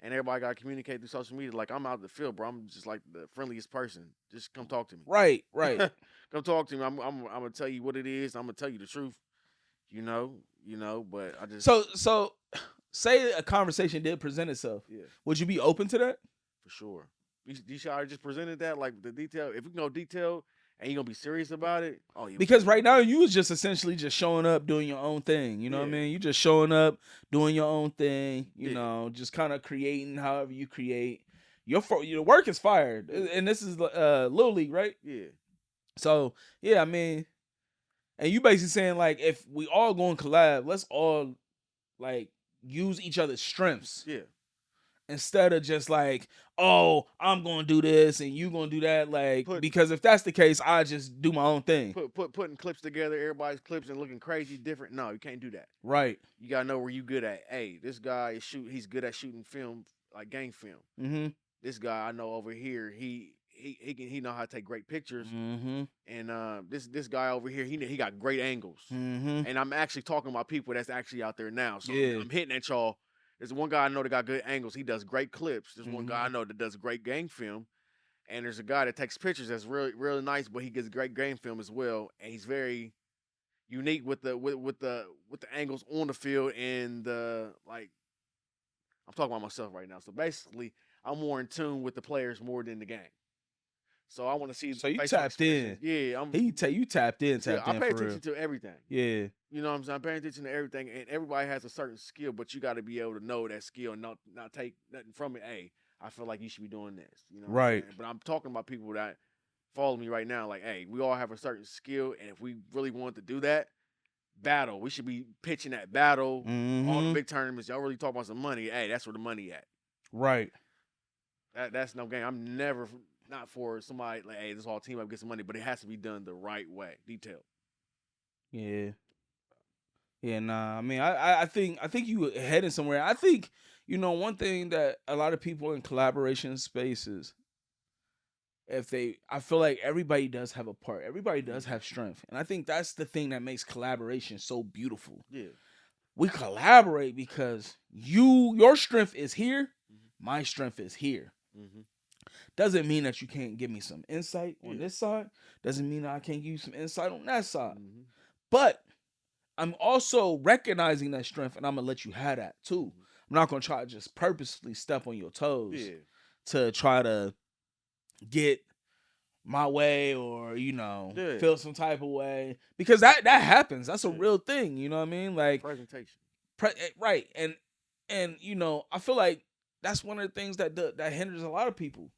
And everybody gotta communicate through social media. Like I'm out the field, bro. I'm just like the friendliest person. Just come talk to me. right. Come talk to me. I'm gonna tell you what it is. I'm gonna tell you the truth. You know. But I just So say a conversation did present itself. Yeah, Would you be open to that? for sure. You should already just presented that like the detail. If we can go detail and you gonna be serious about it, Because right now you was just essentially just showing up doing your own thing. You know what I Yeah. mean? You just showing up doing your own thing. You Yeah. know, just kind of creating however you create. Your work is fired, and this is Little League, right? Yeah. So yeah, I mean, and you basically saying like if we all going collab, let's all like use each other's strengths. Yeah. Instead of just like, oh, I'm gonna do this and you gonna do that, like Put- because if that's the case, I just do my own thing. Putting clips together, everybody's clips and looking crazy different. No, you can't do that. Right. You gotta know where you good at. Hey, this guy he's good at shooting film, like gang film. Mm-hmm. This guy I know over here, he know how to take great pictures. Mm-hmm. And this guy over here, he got great angles. Mm-hmm. And I'm actually talking about people that's actually out there now. So Yeah. I'm hitting at y'all. There's one guy I know that got good angles. He does great clips. There's one guy I know that does great gang film. And there's a guy that takes pictures that's really, really nice, but he gets great game film as well. And he's very unique with the angles on the field and the like. I'm talking about myself right now. So basically, I'm more in tune with the players more than the game. So I want to see. So you facial tapped in. expressions. Yeah, You tapped in. I pay for real. attention to everything. Yeah. You know what I'm saying? I'm paying attention to everything, and everybody has a certain skill, but you got to be able to know that skill and not take nothing from it. Hey, I feel like you should be doing this. You know, what I'm Right. saying? But I'm talking about people that follow me right now. Like, hey, we all have a certain skill, and if we really want to do that, battle. We should be pitching that battle. All the Mm-hmm. big tournaments. Y'all really talk about some money. Hey, that's where the money at. Right. That's no game. I'm never not for somebody like, hey, this whole team up get some money, but it has to be done the right way, detailed. Yeah. Yeah, nah. I mean, I think you heading somewhere. I think, one thing that a lot of people in collaboration spaces, I feel like everybody does have a part. Everybody does have strength. And I think that's the thing that makes collaboration so beautiful. Yeah. We collaborate because your strength is here, my strength is here. Mm-hmm. Doesn't mean that you can't give me some insight on Yeah. this side. Doesn't mean that I can't give you some insight on that side. Mm-hmm. But I'm also recognizing that strength, and I'm gonna let you have that too. I'm not gonna try to just purposely step on your toes Yeah. to try to get my way or Yeah. feel some type of way, because that happens. That's a Yeah. real thing. You know what I mean? Like Presentation. right, and I feel like that's one of the things that hinders a lot of people,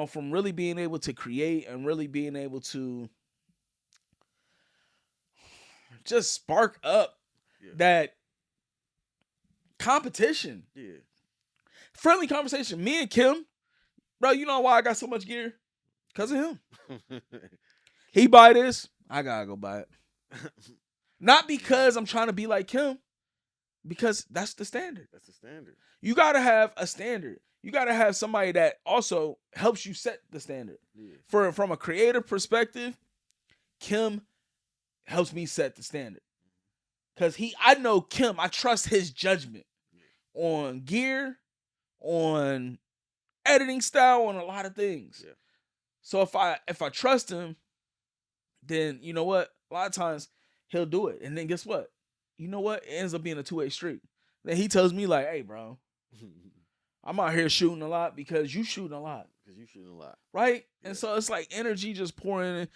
from really being able to create and really being able to just spark up Yeah. that competition, Yeah. friendly conversation. Me and Kim, bro, you know why I got so much gear? Because of him. He buy this, I gotta go buy it. Not because I'm trying to be like Kim. because that's the standard. That's the standard. You got to have a standard. You got to have somebody that also helps you set the standard. Yeah. From a creative perspective, Kim helps me set the standard. Cause I know Kim, I trust his judgment on gear, on editing style, on a lot of things. Yeah. So if I trust him, then you know what? A lot of times he'll do it. And then guess what? You know what? It ends up being a two-way street. Then he tells me like, hey, bro, I'm out here shooting a lot because you shooting a lot. Because you shooting a lot. Right? Yeah. And so it's like energy just pouring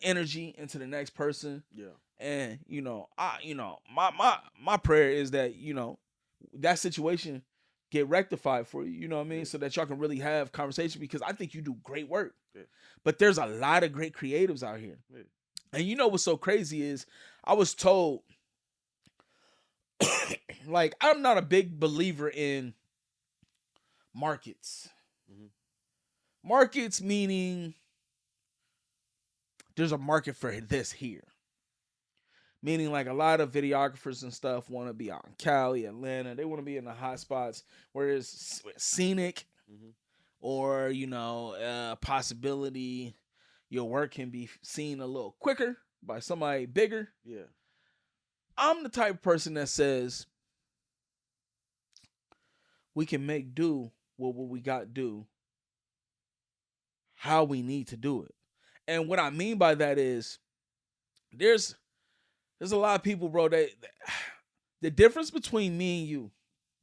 energy into the next person. Yeah. And my prayer is that, that situation get rectified for you, you know what I mean? Yeah. So that y'all can really have conversation, because I think you do great work. Yeah. But there's a lot of great creatives out here. Yeah. And you know what's so crazy is I was told, like, I'm not a big believer in markets. Mm-hmm. Markets meaning there's a market for this here. Meaning, like, a lot of videographers and stuff want to be out in Cali, Atlanta. They want to be in the hot spots where it's scenic, mm-hmm. or, possibility your work can be seen a little quicker by somebody bigger. Yeah. I'm the type of person that says we can make do with what we got do how we need to do it. And what I mean by that is there's a lot of people, bro, that the difference between me and you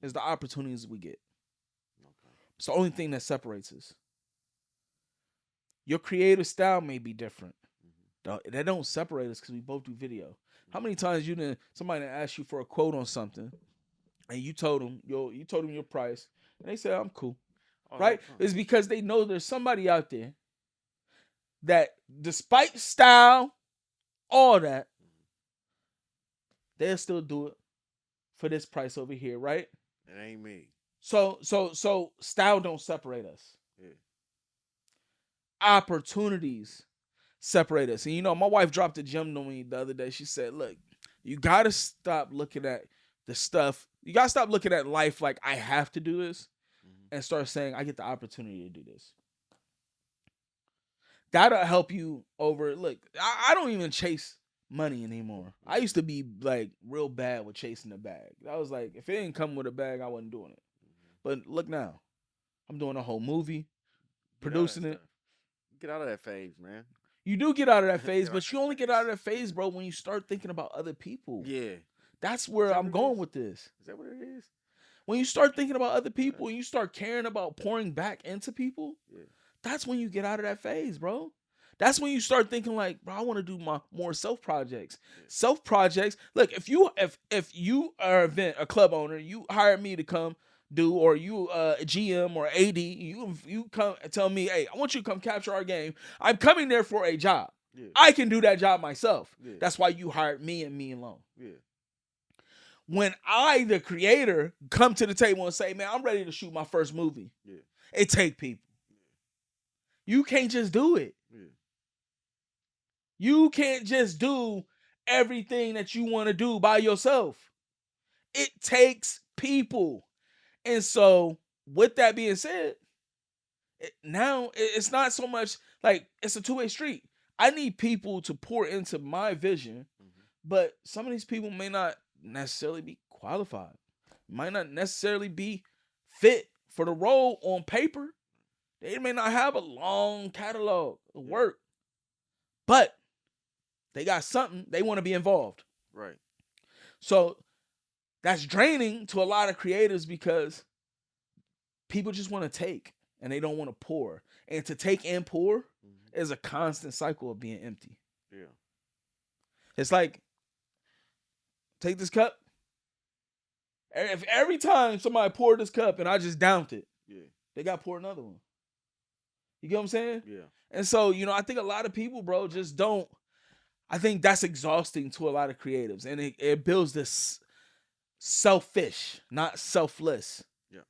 is the opportunities we get. Okay. It's the only thing that separates us. Your creative style may be different. Mm-hmm. That don't separate us because we both do video. Mm-hmm. How many times somebody asked you for a quote on something, and you told them your price, and they said, I'm cool. Oh, right? It's because they know there's somebody out there that, despite style, all that, they'll still do it for this price over here, right? It ain't me. So style don't separate us. Yeah. Opportunities separate us. And my wife dropped a gem on me the other day. She said, look, you gotta stop looking at the stuff. You gotta stop looking at life like I have to do this, mm-hmm. and start saying I get the opportunity to do this. That'll help you over. Look, I don't even chase money anymore. I used to be like real bad with chasing the bag. I was like, if it didn't come with a bag, I wasn't doing it. But look now, I'm doing a whole movie, producing it. Get out of that phase, man. You do get out of that phase, but you only get out of that phase, bro, when you start thinking about other people. Yeah. That's where I'm going with this. Is that what it is? When you start thinking about other people and you start caring about pouring back into people, that's when you get out of that phase, bro. That's when you start thinking like, bro, I want to do my more self projects. Self projects. Look, if you are a club owner, you hire me to come do, or you a GM or AD, you come and tell me, hey, I want you to come capture our game. I'm coming there for a job. Yeah. I can do that job myself. Yeah. That's why you hired me and me alone. Yeah. When I, the creator, come to the table and say, man, I'm ready to shoot my first movie. Yeah. It take people. Yeah. You can't just do it. Yeah. You can't just do everything that you want to do by yourself. It takes people. And so, with that being said, now it's not so much like it's a two-way street. I need people to pour into my vision, mm-hmm. but some of these people may not necessarily be qualified, might not necessarily be fit for the role on paper. They may not have a long catalog of work, but they got something. They want to be involved. Right. So that's draining to a lot of creatives because people just want to take and they don't want to pour. And to take and pour mm-hmm. is a constant cycle of being empty. Yeah. It's like, take this cup. If every time somebody poured this cup and I just downed it, they got to pour another one. You get what I'm saying? Yeah. And so, I think a lot of people, bro, just don't. I think that's exhausting to a lot of creatives. And it builds this selfish, not selfless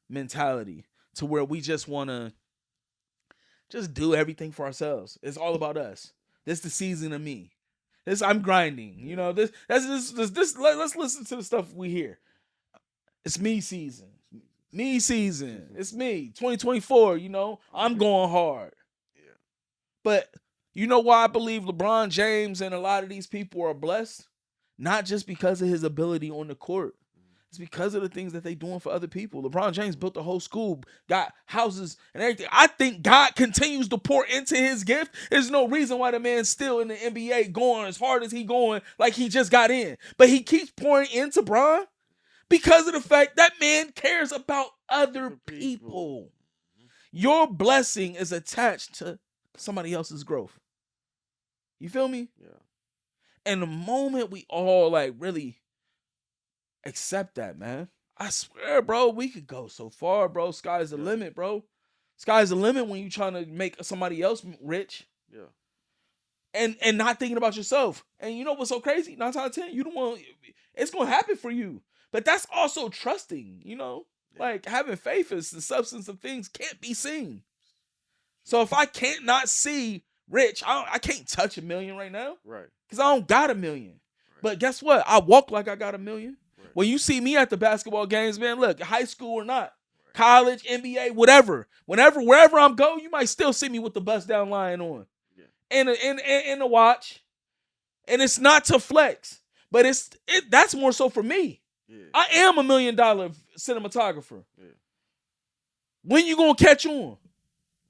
mentality to where we just want to just do everything for ourselves. It's all about us. This is the season of me. I'm grinding. Let's listen to the stuff we hear. It's me season. Me season. It's me. 2024, I'm going hard. Yeah. But you know why I believe LeBron James and a lot of these people are blessed? Not just because of his ability on the court. It's because of the things that they doing for other people. LeBron James built a whole school, got houses and everything. I think God continues to pour into his gift. There's no reason why the man's still in the NBA going as hard as he going like he just got in. But he keeps pouring into Bron because of the fact that man cares about other people. Your blessing is attached to somebody else's growth. You feel me? Yeah. And the moment we all really accept that, man, I swear, bro, we could go so far, bro. Sky's the limit, bro. Sky's the limit when you trying to make somebody else rich. Yeah. And not thinking about yourself. And you know what's so crazy? 9 times out of 10, you don't want it's gonna happen for you. But that's also trusting, Like having faith is the substance of things can't be seen. So if I can't not see rich, I can't touch $1 million right now. Right. Because I don't got $1 million. Right. But guess what? I walk like I got $1 million. Right. When you see me at the basketball games, man, look, high school or not, college, NBA, whatever. Wherever I'm going, you might still see me with the bust down line on. Yeah. And a watch. And it's not to flex. But that's more so for me. Yeah. I am $1 million cinematographer. Yeah. When you gonna catch on?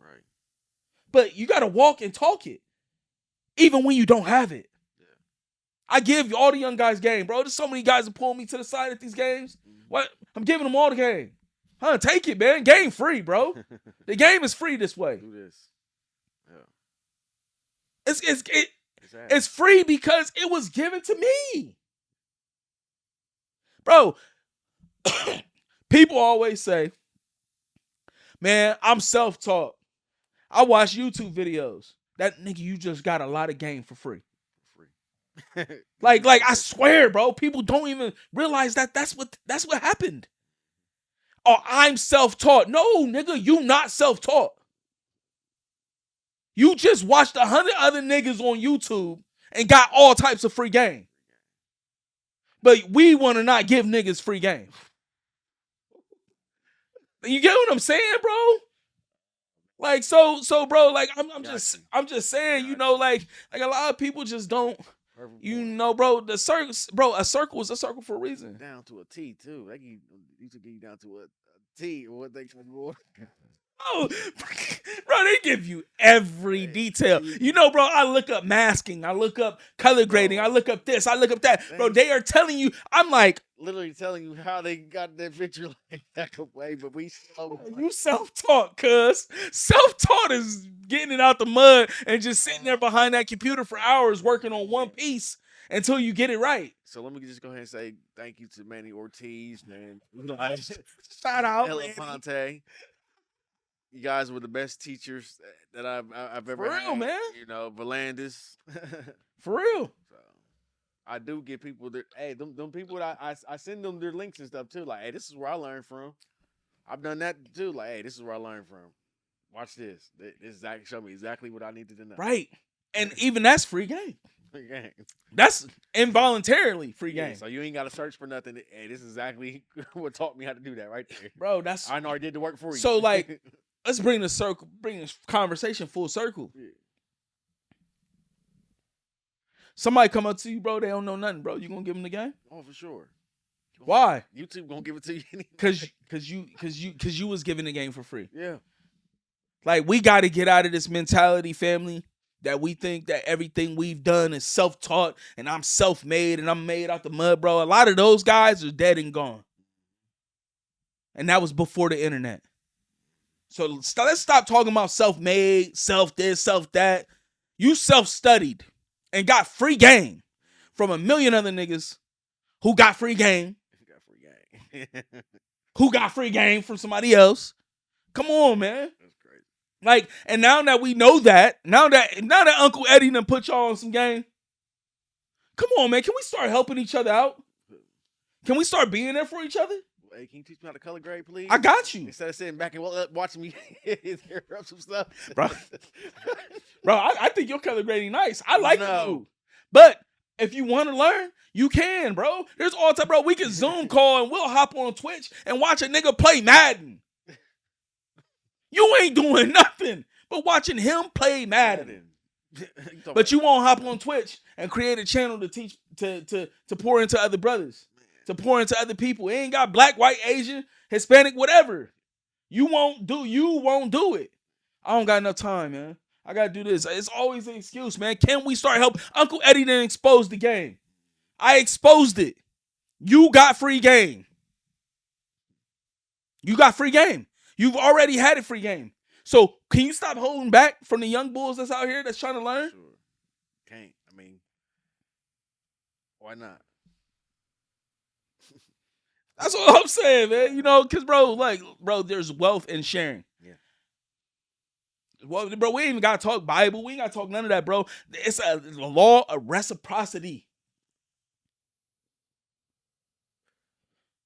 Right. But you gotta walk and talk it, even when you don't have it. Yeah. I give all the young guys game, bro. There's so many guys that pull me to the side at these games. What? I'm giving them all the game. Take it, man. Game free, bro. The game is free this way. Do this. Yeah. It's free because it was given to me. Bro, people always say, man, I'm self-taught. I watch YouTube videos. That nigga, you just got a lot of game for free. like I swear, bro, people don't even realize that's what happened. Oh, I'm self-taught. No, nigga, you not self-taught. You just watched 100 other niggas on YouTube and got all types of free game. But we want to not give niggas free game. You get what I'm saying, bro? Like, so, bro, like, I'm just saying, like a lot of people just don't, bro, a circle is a circle for a reason. Down to a T, too. They used to get you down to a T or what they call more. Oh, bro, they give you every detail. Bro, I look up masking. I look up color grading. I look up this. I look up that. Bro, they are telling you. I'm like. Literally telling you how they got that picture like that away, but you self-taught, cuz. Self-taught is getting it out the mud and just sitting there behind that computer for hours working on one piece until you get it right. So let me just go ahead and say thank you to Manny Ortiz, man. Shout out, Ponte. You guys were the best teachers that I've ever had. For real, man. Volandis. For real. So I do give people them people that I send them their links and stuff too. Like, hey, this is where I learned from. I've done that too. Like, hey, this is where I learned from. Watch this. This show me exactly what I needed to know. Right. And even that's free game. Free game. That's involuntarily free game. So you ain't got to search for nothing. Hey, this is exactly what taught me how to do that right there. Bro, I already did the work for you. So like. Let's bring this conversation full circle. Yeah. Somebody come up to you, bro, they don't know nothing, bro. You gonna give them the game? Oh, for sure. Why? YouTube gonna give it to you anyway. Cause you was giving the game for free. Yeah. Like, we gotta get out of this mentality, family, that we think that everything we've done is self-taught and I'm self-made and I'm made out the mud, bro. A lot of those guys are dead and gone. And that was before the internet. So let's stop talking about self-made, self-this, self-that. You self-studied and got free game from 1 million other niggas who got free game. Who got free game from somebody else. Come on, man. That's crazy. Like, and now that we know that, now that Uncle Eddie done put y'all on some game, come on, man. Can we start helping each other out? Can we start being there for each other? Hey, can you teach me how to color grade, please? I got you. Instead of sitting back and watching me tear up some stuff. Bro, I think your color grading nice. I like it too. But If you want to learn, you can, bro. There's all time, bro. We can Zoom call and we'll hop on Twitch and watch a nigga play Madden. You ain't doing nothing but watching him play Madden. But you won't hop on Twitch and create a channel to teach to pour into other brothers, to pour into other people. It ain't got black, white, Asian, Hispanic, whatever. You won't do it. I don't got enough time, man. I gotta do this. It's always an excuse, man. Can we start help? Uncle Eddie didn't expose the game. I exposed it. You got free game. You got free game. You've already had it free game. So can you stop holding back from the young bulls that's out here that's trying to learn? Sure. Can't. I mean, why not? That's what I'm saying, man. You know, because, bro, there's wealth in sharing. Yeah. Well, bro, we ain't even got to talk Bible. We ain't got to talk none of that, bro. It's a law of reciprocity.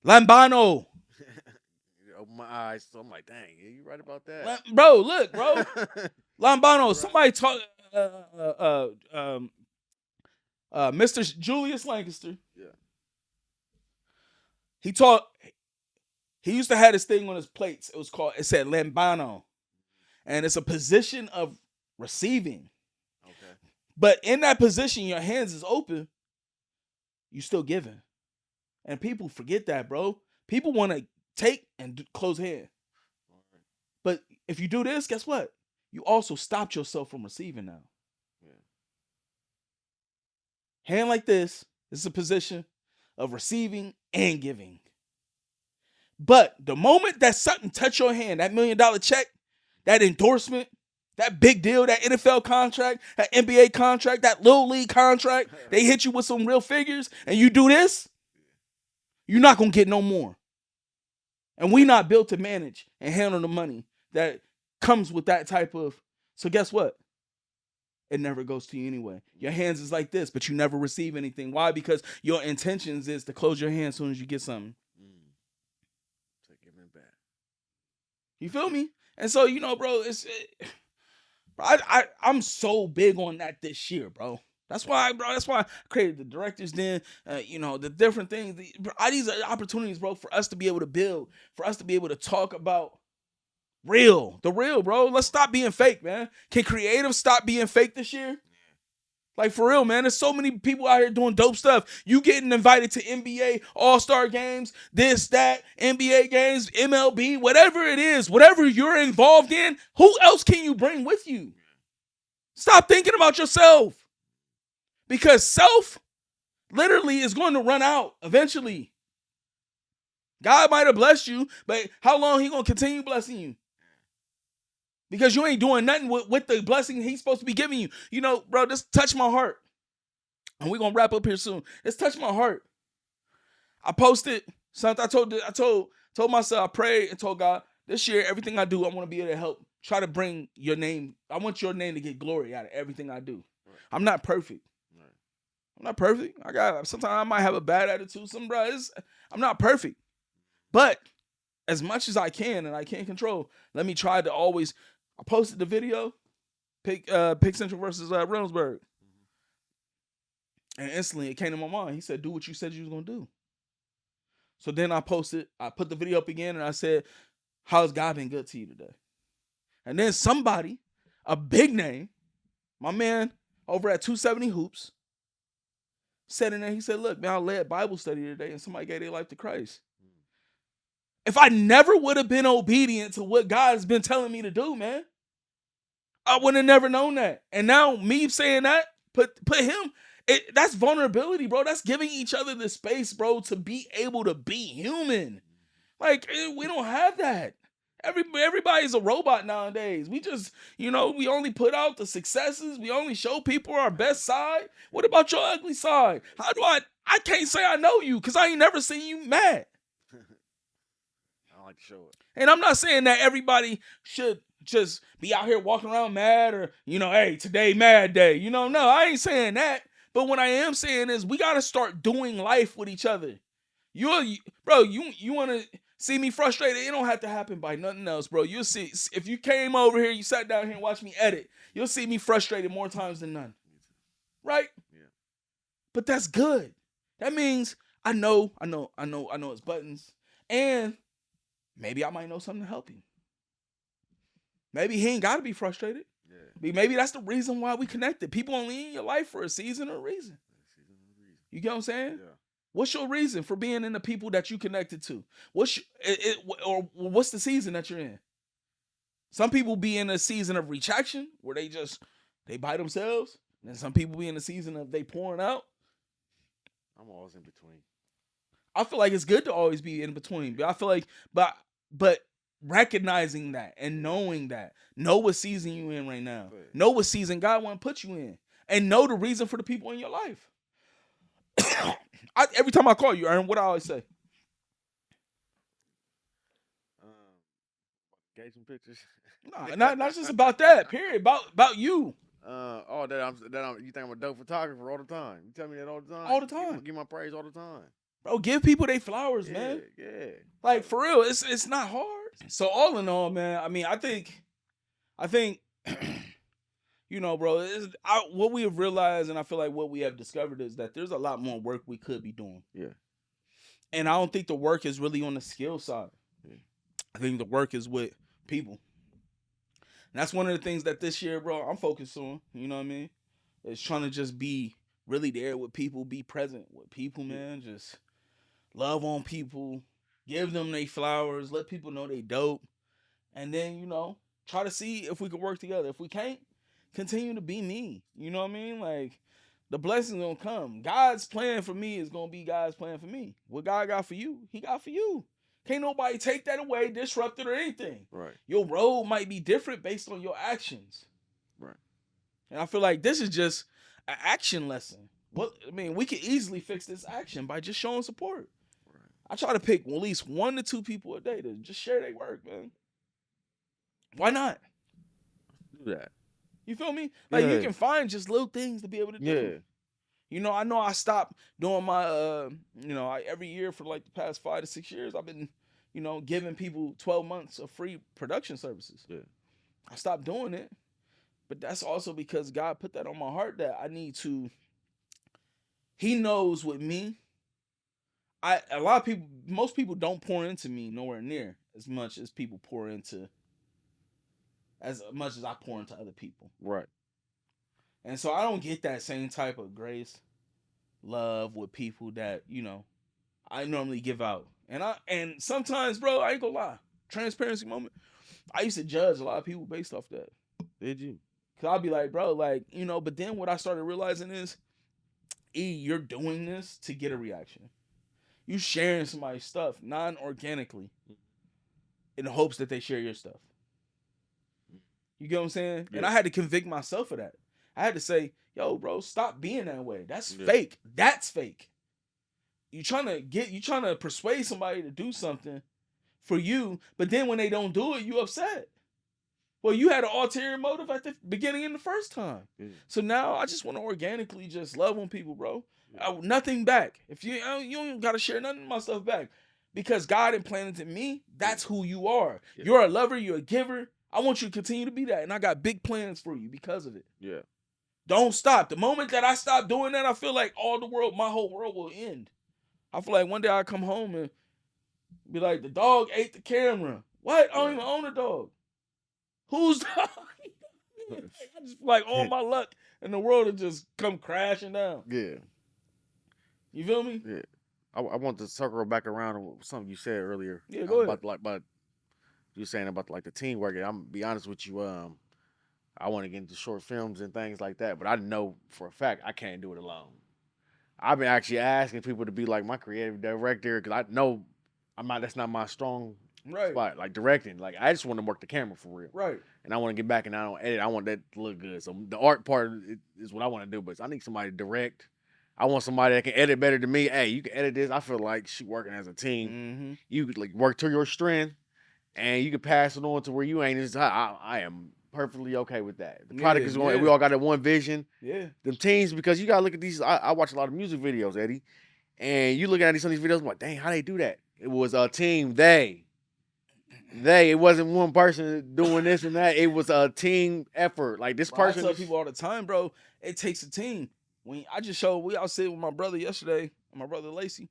Lambano. Open my eyes, so I'm like, dang, yeah, you right about that. Bro, look, bro. Lambano, right. Somebody talk, Mr. Julius Lancaster. Yeah. He used to have this thing on his plates. It said Lambano. And it's a position of receiving. Okay. But in that position, your hands is open. You still giving. And people forget that, bro. People want to take and close hand. Right. But if you do this, guess what? You also stopped yourself from receiving now. Yeah. Hand like this is a position of receiving and giving. But the moment that something touch your hand, that $1 million check, that endorsement, that big deal, that NFL contract, that NBA contract, that Little League contract, they hit you with some real figures, and you do this, you're not going to get no more. And we not built to manage and handle the money that comes with that type of, so guess what? It never goes to you anyway. Your hands is like this, but you never receive anything. Why? Because your intentions is to close your hands as soon as you get something. So give it back. You feel me? And so, you know, bro, I'm so big on that this year, bro. That's why I created the directors den, the different things. These are opportunities, bro, for us to be able to build, for us to be able to talk about the real, bro. Let's stop being fake, man. Can creatives stop being fake this year? Like, for real, man. There's so many people out here doing dope stuff. You getting invited to NBA All-Star games, this, that, NBA games, MLB, whatever it is, whatever you're involved in, who else can you bring with you? Stop thinking about yourself. Because self literally is going to run out eventually. God might have blessed you, but how long he going to continue blessing you? Because you ain't doing nothing with the blessing he's supposed to be giving you. You know, bro, this touched my heart. And we're going to wrap up here soon. This touched my heart. I posted something. I told myself, I prayed and told God, this year, everything I do, I want to be able to help. Try to bring your name. I want your name to get glory out of everything I do. Right. I'm not perfect. Right. I'm not perfect. Sometimes I might have a bad attitude. I'm not perfect. But as much as I can and I can't control, let me try to always. I posted the video, Pick Central versus Reynoldsburg. And instantly it came to my mind. He said, do what you said you was going to do. So then I put the video up again and I said, how's God been good to you today? And then somebody, a big name, my man over at 270 Hoops, said in there, he said, look, man, I led Bible study today and somebody gave their life to Christ. If I never would have been obedient to what God has been telling me to do, man, I would have never known that. And now me saying that, put him, that's vulnerability, bro. That's giving each other the space, bro, to be able to be human. Like, we don't have that. Everybody's a robot nowadays. We just, we only put out the successes. We only show people our best side. What about your ugly side? I can't say I know you because I ain't never seen you mad. I like to show it. And I'm not saying that everybody should just be out here walking around mad or, hey, today mad day. No, I ain't saying that. But what I am saying is we got to start doing life with each other. You want to see me frustrated? It don't have to happen by nothing else, bro. You'll see. If you came over here, you sat down here and watched me edit, you'll see me frustrated more times than none. Right? Yeah. but that's good. That means I know his buttons, and maybe I might know something to help him. Maybe he ain't got to be frustrated. Yeah. Maybe that's the reason why we connected. People only in your life for a season or a reason. You get what I'm saying? Yeah. What's your reason for being in the people that you connected to? What's the season that you're in? Some people be in a season of retraction where they by themselves. And some people be in a season of they pouring out. I'm always in between. I feel like it's good to always be in between. But I feel like, but recognizing that and knowing that, know what season you in right now. Know what season God want to put you in. And know the reason for the people in your life. Every time I call you, Aaron, what I always say? Get some pictures. No, not just about that. Period. About you. You think I'm a dope photographer all the time? You tell me that all the time. All the time. Give my praise all the time. Bro, give people their flowers, man. Yeah. Like for real, it's not hard. So all in all, man, I mean, I think, you know, bro, what we have realized, and I feel like what we have discovered is that there's a lot more work we could be doing. Yeah. And I don't think the work is really on the skill side. Yeah. I think the work is with people. And that's one of the things that this year, bro, I'm focused on. You know what I mean? It's trying to just be really there with people, be present with people, man. Just love on people, give them their flowers, let people know they dope. And then, you know, try to see if we can work together. If we can't, continue to be me. You know what I mean? Like, the blessings gonna come. God's plan for me is gonna be God's plan for me. What God got for you, he got for you. Can't nobody take that away, disrupt it, or anything. Right. Your road might be different based on your actions. Right. And I feel like this is just an action lesson. We could easily fix this action by just showing support. Right. I try to pick at least 1 to 2 people a day to just share their work, man. Why not? Do that. You feel me? Like, you can find just little things to be able to do. Yeah. You know I stopped doing my, every year for like the past 5 to 6 years, I've been, giving people 12 months of free production services. Yeah. I stopped doing it, but that's also because God put that on my heart that I need to, he knows with me, most people don't pour into me nowhere near as much as people pour into, as much as I pour into other people. Right. And so I don't get that same type of grace, love with people that, I normally give out. And sometimes, bro, I ain't gonna lie. Transparency moment. I used to judge a lot of people based off that. Did you? Cause I'll be like, bro, but then what I started realizing is, you're doing this to get a reaction. You sharing somebody's stuff non-organically in the hopes that they share your stuff. You get what I'm saying? Yeah. And I had to convict myself of that. I had to say, yo, bro, stop being that way. That's fake. That's fake. You trying to persuade somebody to do something for you, but then when they don't do it, you upset. Well, you had an ulterior motive at the beginning and the first time. Yeah. So now I just want to organically just love on people, bro. Yeah. Nothing back. If you don't got to share nothing of my stuff back, because God implanted in me, that's who you are. Yeah. You're a lover. You're a giver. I want you to continue to be that, and I got big plans for you because of it. Yeah. Don't stop. The moment that I stop doing that, I feel like my whole world will end. I feel like one day I come home and be like, the dog ate the camera. What? I don't even own a dog. Whose dog? I just feel like all my luck in the world will just come crashing down. Yeah. You feel me? Yeah. I want to circle back around on something you said earlier. Yeah, go ahead. About you saying about like the teamwork. I'm gonna be honest with you. I want to get into short films and things like that, but I know for a fact I can't do it alone. I've been actually asking people to be like my creative director because I know that's not my strong spot, like directing. Like I just want to work the camera for real. Right. And I want to get back and I don't edit. I want that to look good. So the art part is what I want to do, but I need somebody to direct. I want somebody that can edit better than me. Hey, you can edit this. I feel like she working as a team. Mm-hmm. You could like work to your strength, and you can pass it on to where you ain't. I am perfectly okay with that. The product is going. Yeah. We all got that one vision. Yeah. Them teams, because you gotta look at these. I watch a lot of music videos, Eddie, and you look at some of these videos. I'm like, dang, how they do that? It was a team. They. It wasn't one person doing this and that. It was a team effort. Like this person. I tell people all the time, bro. It takes a team. we I was sitting with my brother yesterday, my brother Lacey,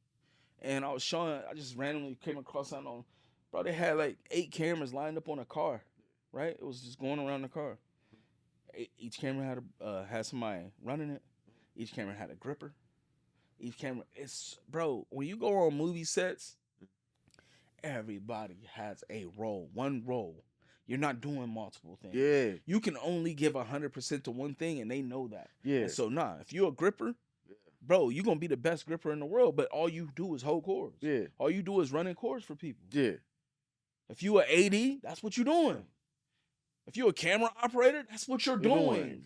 and I just randomly came across something on, bro, they had like 8 cameras lined up on a car, right? It was just going around the car. Each camera had somebody running it. Each camera had a gripper. Each camera, bro, when you go on movie sets, everybody has a role, one role. You're not doing multiple things. Yeah. You can only give 100% to one thing, and they know that. Yeah. And so, if you're a gripper, bro, you're going to be the best gripper in the world, but all you do is hold cords. Yeah. All you do is running cords for people. Yeah. If you an AD, that's what you're doing. If you're a camera operator, that's what you're doing.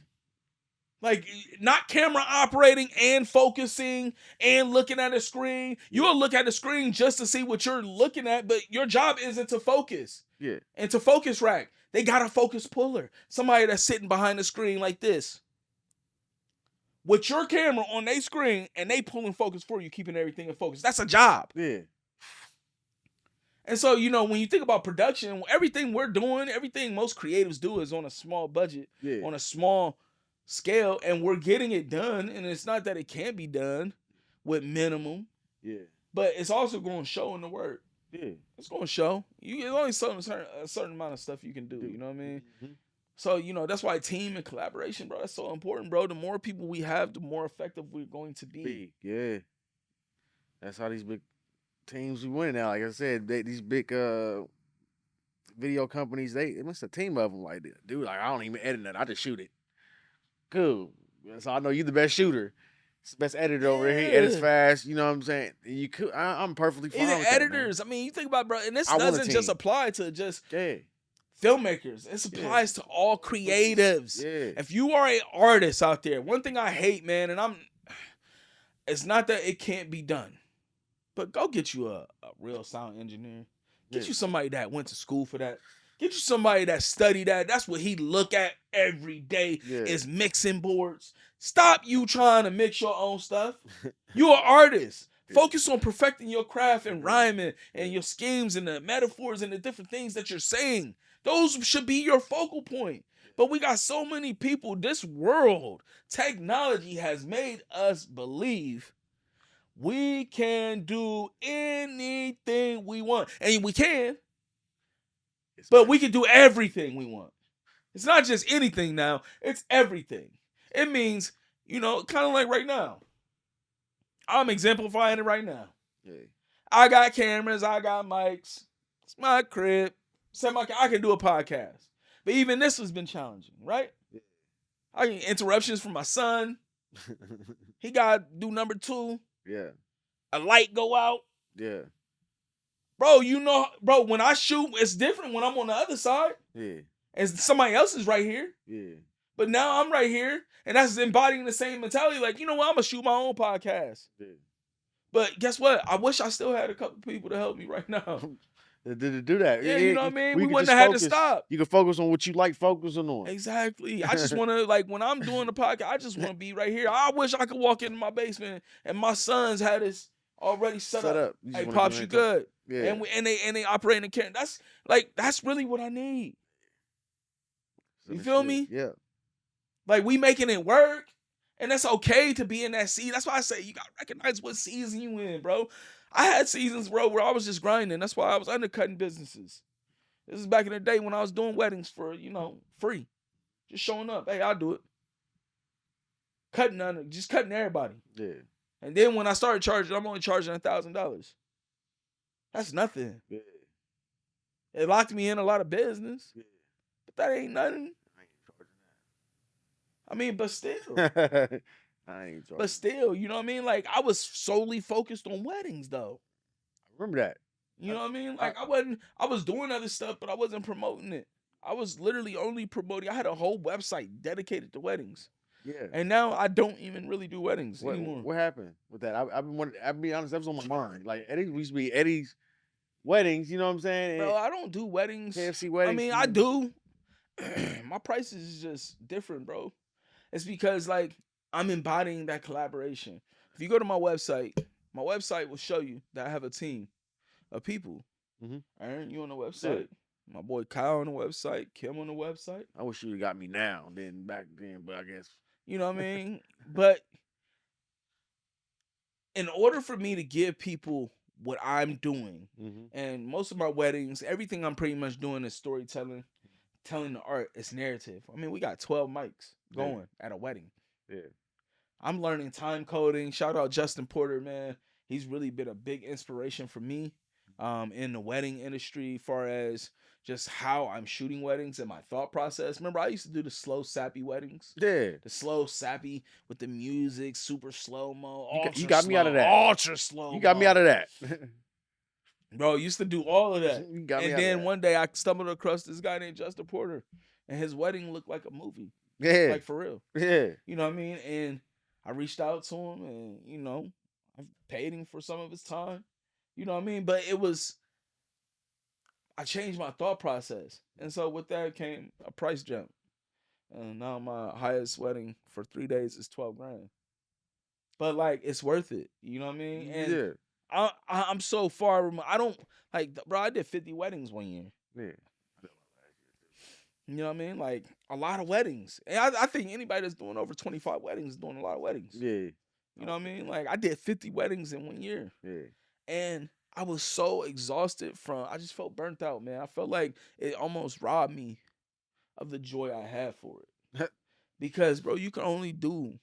Like, not camera operating and focusing and looking at a screen. You'll look at the screen just to see what you're looking at, but your job isn't to focus. Yeah. And to focus rack, they got a focus puller. Somebody that's sitting behind the screen like this. With your camera on their screen and they pulling focus for you, keeping everything in focus. That's a job. Yeah. And so, when you think about production, everything we're doing, everything most creatives do is on a small budget, on a small scale, and we're getting it done. And it's not that it can't be done with minimum. Yeah. But it's also going to show in the work. Yeah. It's going to show. There's only a certain amount of stuff you can do. You know what I mean? Mm-hmm. So, that's why team and collaboration, bro, that's so important, bro. The more people we have, the more effective we're going to be. Yeah. That's how these big teams we win now. Like I said, these big video companies, it's a team of them. Like, dude, I don't even edit that. I just shoot it. Cool. So I know you the best shooter. It's the best editor over here. He edits fast. You know what I'm saying? I'm perfectly fine with editors. That, you think about, bro, and this doesn't just apply to just filmmakers. It applies to all creatives. Yeah. If you are an artist out there, one thing I hate, man, and it's not that it can't be done, but go get you a real sound engineer. Get you somebody that went to school for that. Get you somebody that studied that. That's what he look at every day is mixing boards. Stop you trying to mix your own stuff. You're an artist. Focus on perfecting your craft and rhyming and your schemes and the metaphors and the different things that you're saying. Those should be your focal point. But we got so many people, this world, technology has made us believe we can do anything we want. And we can. But we can do everything we want. It's not just anything now. It's everything. It means, kind of like right now. I'm exemplifying it right now. Yeah. I got cameras. I got mics. It's my crib. I can do a podcast. But even this has been challenging, right? Yeah. I get interruptions from my son. He got to do number 2. Yeah. A light go out. Yeah. Bro, when I shoot, it's different when I'm on the other side. Yeah. And somebody else is right here. Yeah. But now I'm right here. And that's embodying the same mentality. Like, you know what? I'm going to shoot my own podcast. Yeah. But guess what? I wish I still had a couple people to help me right now. To do that. Yeah, you know what I mean? We wouldn't have had to stop. You can focus on what you like focusing on. Exactly. I just want to, when I'm doing the podcast, I just want to be right here. I wish I could walk into my basement and my sons had this already set up. Hey, Pops, you good? Yeah. And they operating the camera. That's really what I need. You feel me? Yeah. Like, we making it work, and that's okay to be in that season. That's why I say you got to recognize what season you in, bro. I had seasons, bro, where I was just grinding. That's why I was undercutting businesses. This is back in the day when I was doing weddings for, free. Just showing up. Hey, I'll do it. Just cutting everybody. Yeah. And then when I started charging, I'm only charging $1,000. That's nothing. Yeah. It locked me in a lot of business. Yeah. But that ain't nothing. I mean, but still. I ain't charging. But still, you know what I mean? Like, I was solely focused on weddings, though. I remember that. You know what I mean? Like, I was doing other stuff, but I wasn't promoting it. I was literally only promoting. I had a whole website dedicated to weddings. Yeah. And now I don't even really do weddings anymore. What happened with that? I'll be honest, that was on my mind. Like, used to be Eddie's weddings, you know what I'm saying? Bro, I don't do weddings. KFC weddings. I mean, I do. My prices is just different, bro. It's because, like, I'm embodying that collaboration. If you go to my website will show you that I have a team of people. Mm-hmm. Aaron, you on the website? Yeah. My boy Kyle on the website. Kim on the website. I wish you would have got me now than back then, but I guess. You know what I mean? But in order for me to give people what I'm doing, Mm-hmm. and most of my weddings, everything I'm pretty much doing is storytelling, telling the art, it's narrative. I mean, we got 12 mics Yeah. going at a wedding. Yeah. I'm learning time coding. Shout out Justin Porter, man. He's really been a big inspiration for me in the wedding industry, far as just how I'm shooting weddings and my thought process. Remember, I used to do the slow, sappy weddings. Yeah. The slow, sappy with the music, super slow mo, You ultra got me out of slow, that. ultra slow. You got me out of that. Bro, used to do all of that. You got me And out of then that. one day I stumbled across this guy named Justin Porter, and his wedding looked like a movie. Yeah. Like for real. Yeah. You know what I mean? And I reached out to him and, you know, I paid him for some of his time. You know what I mean? But I changed my thought process. And so with that came a price jump. And now my highest wedding for 3 days is 12 grand. But like, it's worth it. You know what I mean? And Yeah. I'm so far removed. I don't, like, bro, I did 50 weddings one year. Yeah. You know what I mean? Like, a lot of weddings. And I think anybody that's doing over 25 weddings is doing a lot of weddings. Yeah. You know what I mean? Like, I did 50 weddings in 1 year. Yeah. And I was so exhausted I just felt burnt out, man. I felt like it almost robbed me of the joy I had for it. Because, bro, you can only do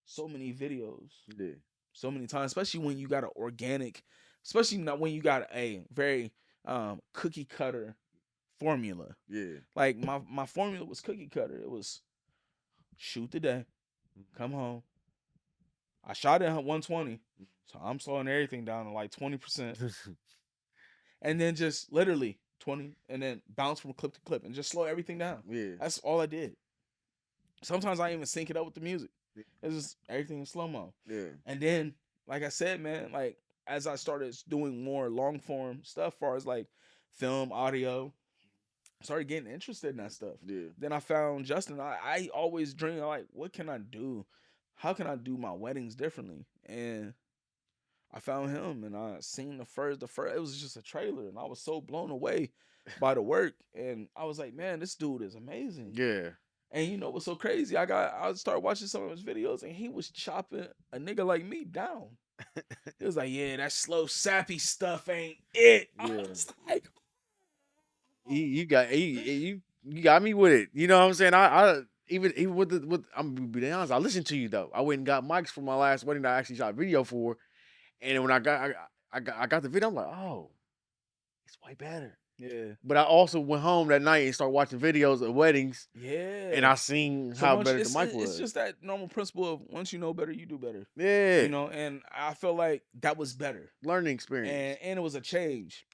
so many videos. Yeah. So many times, especially when you got an organic, especially not when you got a very cookie cutter formula. Yeah. Like my formula was cookie cutter. It was shoot the day, come home. I shot it at 120, so I'm slowing everything down to like 20%, and then just literally 20, and then bounce from clip to clip, and just slow everything down. Yeah. That's all I did. Sometimes I even sync it up with the music. It's just everything in slow mo. Yeah. And then, like I said, man, like as I started doing more long form stuff, far as like film, audio, I started getting interested in that stuff. Yeah. Then I found Justin. I always dream like, what can I do? How can I do my weddings differently? And I found him, and I seen the first. It was just a trailer, and I was so blown away by the work. And I was like, man, this dude is amazing. Yeah. And you know what's so crazy? I started watching some of his videos, and he was chopping a nigga like me down. He was like, yeah, that slow, sappy stuff ain't it. I was like, You got me with it. You know what I'm saying? I even with I'm gonna be honest. I listened to you though. I went and got mics for my last wedding that I actually shot video for, and then when I got the video, I'm like, oh, it's way better. yeah, But I also went home that night and started watching videos of weddings, yeah. and I seen So how once better the mic was. it's just that normal principle of once you know better, you do better. Yeah, You know, and I feel like that was better. learning experience. And it was a change.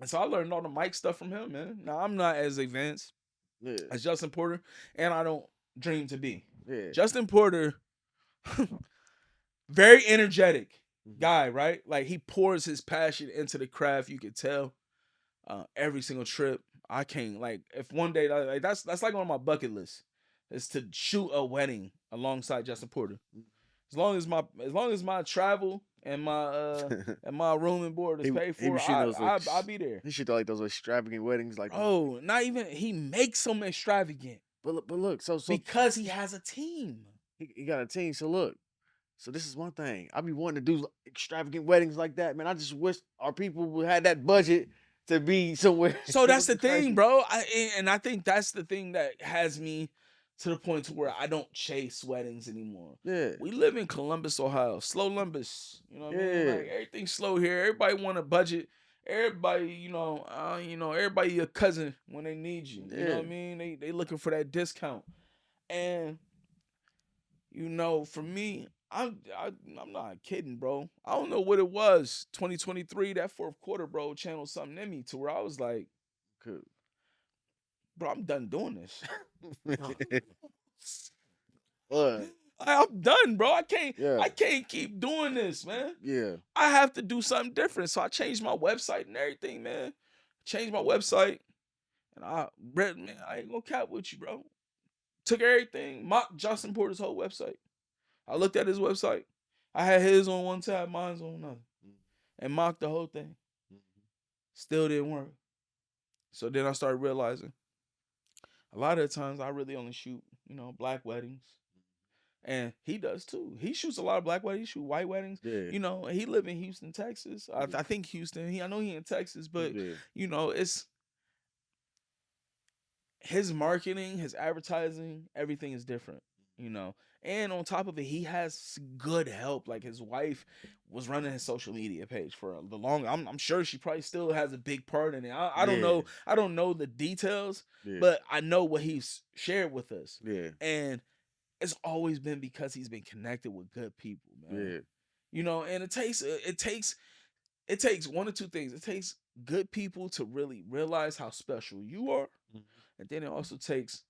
And so I learned all the mic stuff from him, man. Now I'm not as advanced Yeah, as Justin Porter, and I don't dream to be. yeah, Justin Porter, very energetic guy, right? Like he pours his passion into the craft. You could tell every single trip. I can't like if one day like that's like on my bucket list is to shoot a wedding alongside Justin Porter. As long as my travel and my room and board is paid for, I'll be there. He should do like those extravagant weddings, like Oh, not even he makes them extravagant. But look, so because he has a team. He got a team. So look, so this is one thing. I be wanting to do extravagant weddings like that, man. I just wish our people would have that budget to be somewhere. So that's the thing, bro. I think that's the thing that has me to the point to where I don't chase weddings anymore. Yeah. We live in Columbus, Ohio. Slow Lumbus. You know what I mean? Like everything's slow here. Everybody want a budget. Everybody, everybody your cousin when they need you. You know what I mean? They looking for that discount. And for me, I'm not kidding, bro. I don't know what it was. 2023, that fourth quarter, bro, channeled something in me to where I was like, cool. Bro, I'm done doing this. I'm done, bro. I can't keep doing this, man. Yeah. I have to do something different. So I changed my website and everything, man. Changed my website. And I ain't gonna cap with you, bro. Took everything, mocked Justin Porter's whole website. I looked at his website. I had his on one tab, mine's on another. And mocked the whole thing. Still didn't work. So then I started realizing a lot of the times I really only shoot, black weddings. And he does too. He shoots a lot of black weddings. He shoots white weddings. Yeah. You know, he live in Houston, Texas. I think Houston. I know he in Texas, but Yeah. you know, it's his marketing, his advertising, everything is different. You know, and on top of it, he has good help. Like his wife was running his social media page for the long. I'm sure she probably still has a big part in it. I don't Yeah. know. I don't know the details, Yeah. but I know what he's shared with us. Yeah. And it's always been because he's been connected with good people, man. Yeah. You know, and it takes one or two things. It takes good people to really realize how special you are, and then it also takes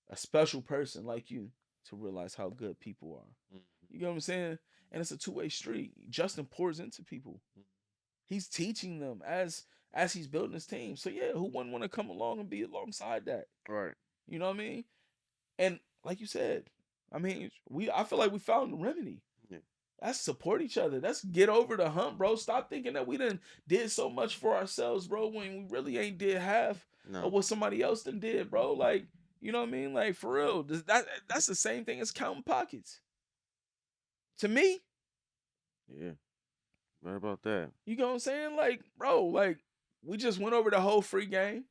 a special person like you to realize how good people are. You get what I'm saying? And it's a two-way street. Justin pours into people. He's teaching them as he's building his team. So yeah, who wouldn't want to come along and be alongside that? Right. You know what I mean? And like you said, I mean, I feel like we found the remedy. Yeah. Let's support each other. Let's get over the hump, bro. Stop thinking that we did so much for ourselves, bro, when we really ain't did half of what somebody else done did, bro. Like, you know what I mean? Like, for real. That's the same thing as counting pockets. To me. Yeah. What about that? You know what I'm saying? Like, bro, like, we just went over the whole free game.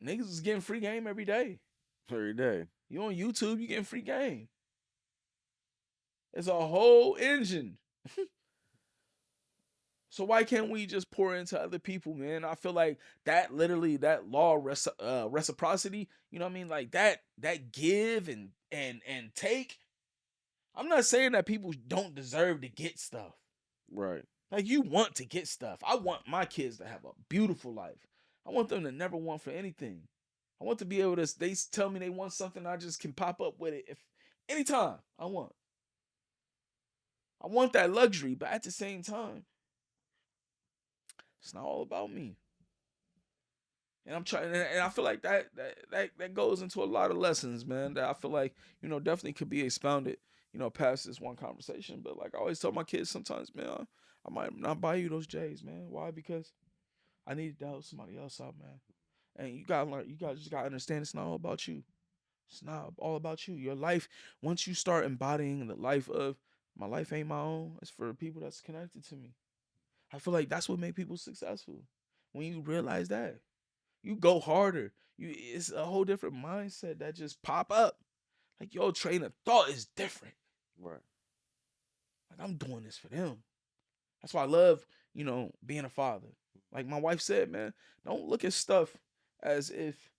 Niggas is getting free game every day. Every day. You on YouTube, you getting free game. It's a whole engine. So why can't we just pour into other people, man? I feel like that law of reciprocity, you know what I mean? Like that give and take. I'm not saying that people don't deserve to get stuff. Right. Like you want to get stuff. I want my kids to have a beautiful life. I want them to never want for anything. I want to be able to, they tell me they want something, I just can pop up with it if anytime I want. I want that luxury, but at the same time, it's not all about me. And I'm trying, and I feel like that goes into a lot of lessons, man, that I feel like, you know, definitely could be expounded, you know, past this one conversation. But like I always tell my kids sometimes, man, I might not buy you those J's, man. Why? Because I needed to help somebody else out, man. And you gotta learn, you guys just gotta understand it's not all about you. It's not all about you. Your life, once you start embodying the life of my life ain't my own, it's for the people that's connected to me. I feel like that's what made people successful. When you realize that, you go harder. It's a whole different mindset that just pop up. Like your train of thought is different. Right. Like I'm doing this for them. That's why I love, you know, being a father. Like my wife said, man, don't look at stuff as if,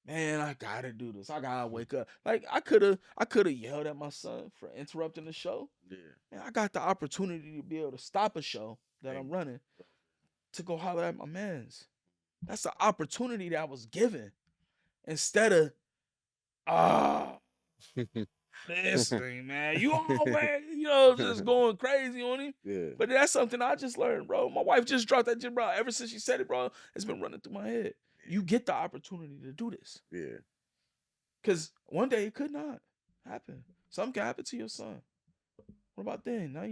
man, I gotta do this. I gotta wake up. Like I could have yelled at my son for interrupting the show. Yeah. Man, I got the opportunity to be able to stop a show that I'm running to go holler at my mans. That's the opportunity that I was given. Instead of, this thing, man. You always, you know, just going crazy on him. Yeah. But that's something I just learned, bro. My wife just dropped that gym, bro. Ever since she said it, bro, it's been running through my head. You get the opportunity to do this. Yeah. Because one day it could not happen. Something can happen to your son. What about then? Now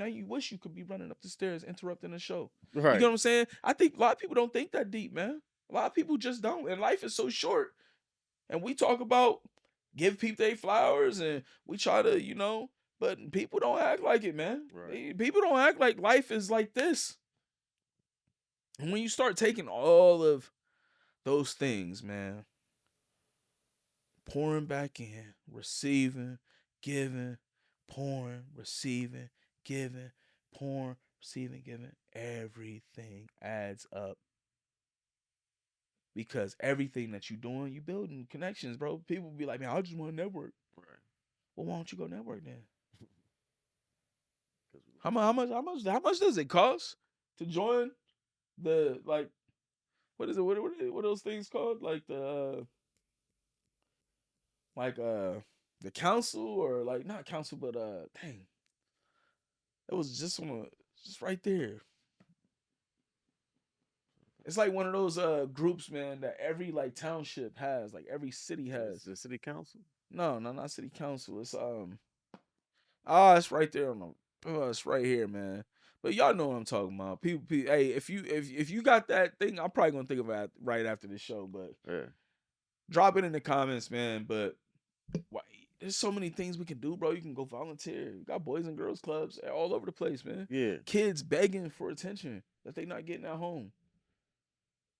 you wish you could be running up the stairs, interrupting the show. Right. You know what I'm saying? I think a lot of people don't think that deep, man. A lot of people just don't. And life is so short. And we talk about give people their flowers and we try to, you know, but people don't act like it, man. Right. People don't act like life is like this. And when you start taking all of those things, man, pouring back in, receiving, giving, pouring, receiving, giving, pouring, receiving, giving, everything adds up. Because everything that you're doing, you building connections, bro. People be like, man, I just want to network. Right. Well, why don't you go network then? How much does it cost to join the, like, what is it? What are those things called? Like the council, or like not council, but dang. It was just right there. It's like one of those groups, man, that every like township has, like every city has. The city council? No, not city council. It's it's right there on the it's right here, man. But y'all know what I'm talking about. People hey, if you got that thing, I'm probably gonna think about it right after the show, but yeah. Drop it in the comments, man. But there's so many things we can do, bro. You can go volunteer. You got boys and girls clubs all over the place, man. Yeah. Kids begging for attention that they not getting at home.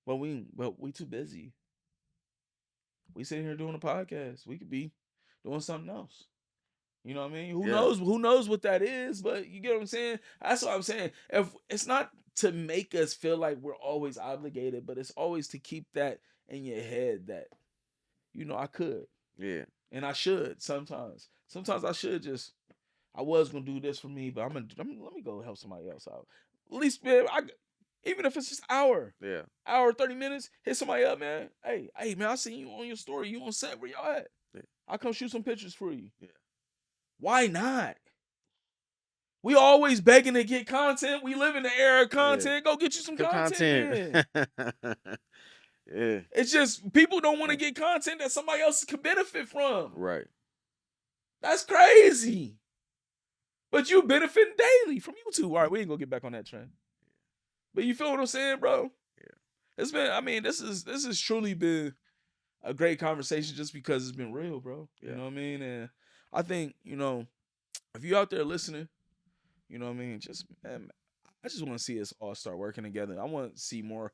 But we too busy. We sitting here doing a podcast. We could be doing something else. You know what I mean? Who Yeah. knows? Who knows what that is? But you get what I'm saying? That's what I'm saying. If it's not to make us feel like we're always obligated, but it's always to keep that in your head that I could Yeah. and I should sometimes. Sometimes I should just. I was gonna do this for me, but let me go help somebody else out. At least, man, even if it's just Yeah. hour 30 minutes, hit somebody up, man. Hey, man, I seen you on your story. You on set? Where y'all at? Yeah. I'll come shoot some pictures for you. Yeah. Why not? We always begging to get content. We live in the era of content. Go get you some Good content. Yeah. It's just people don't want to get content that somebody else can benefit from. Right. That's crazy. But you benefiting daily from YouTube. All right, we ain't gonna get back on that trend. But you feel what I'm saying, bro? Yeah. It's been. I mean, this has truly been a great conversation just because it's been real, bro. Yeah. You know what I mean? And I think if you out there listening, you know what I mean. Just man, I just want to see us all start working together. I want to see more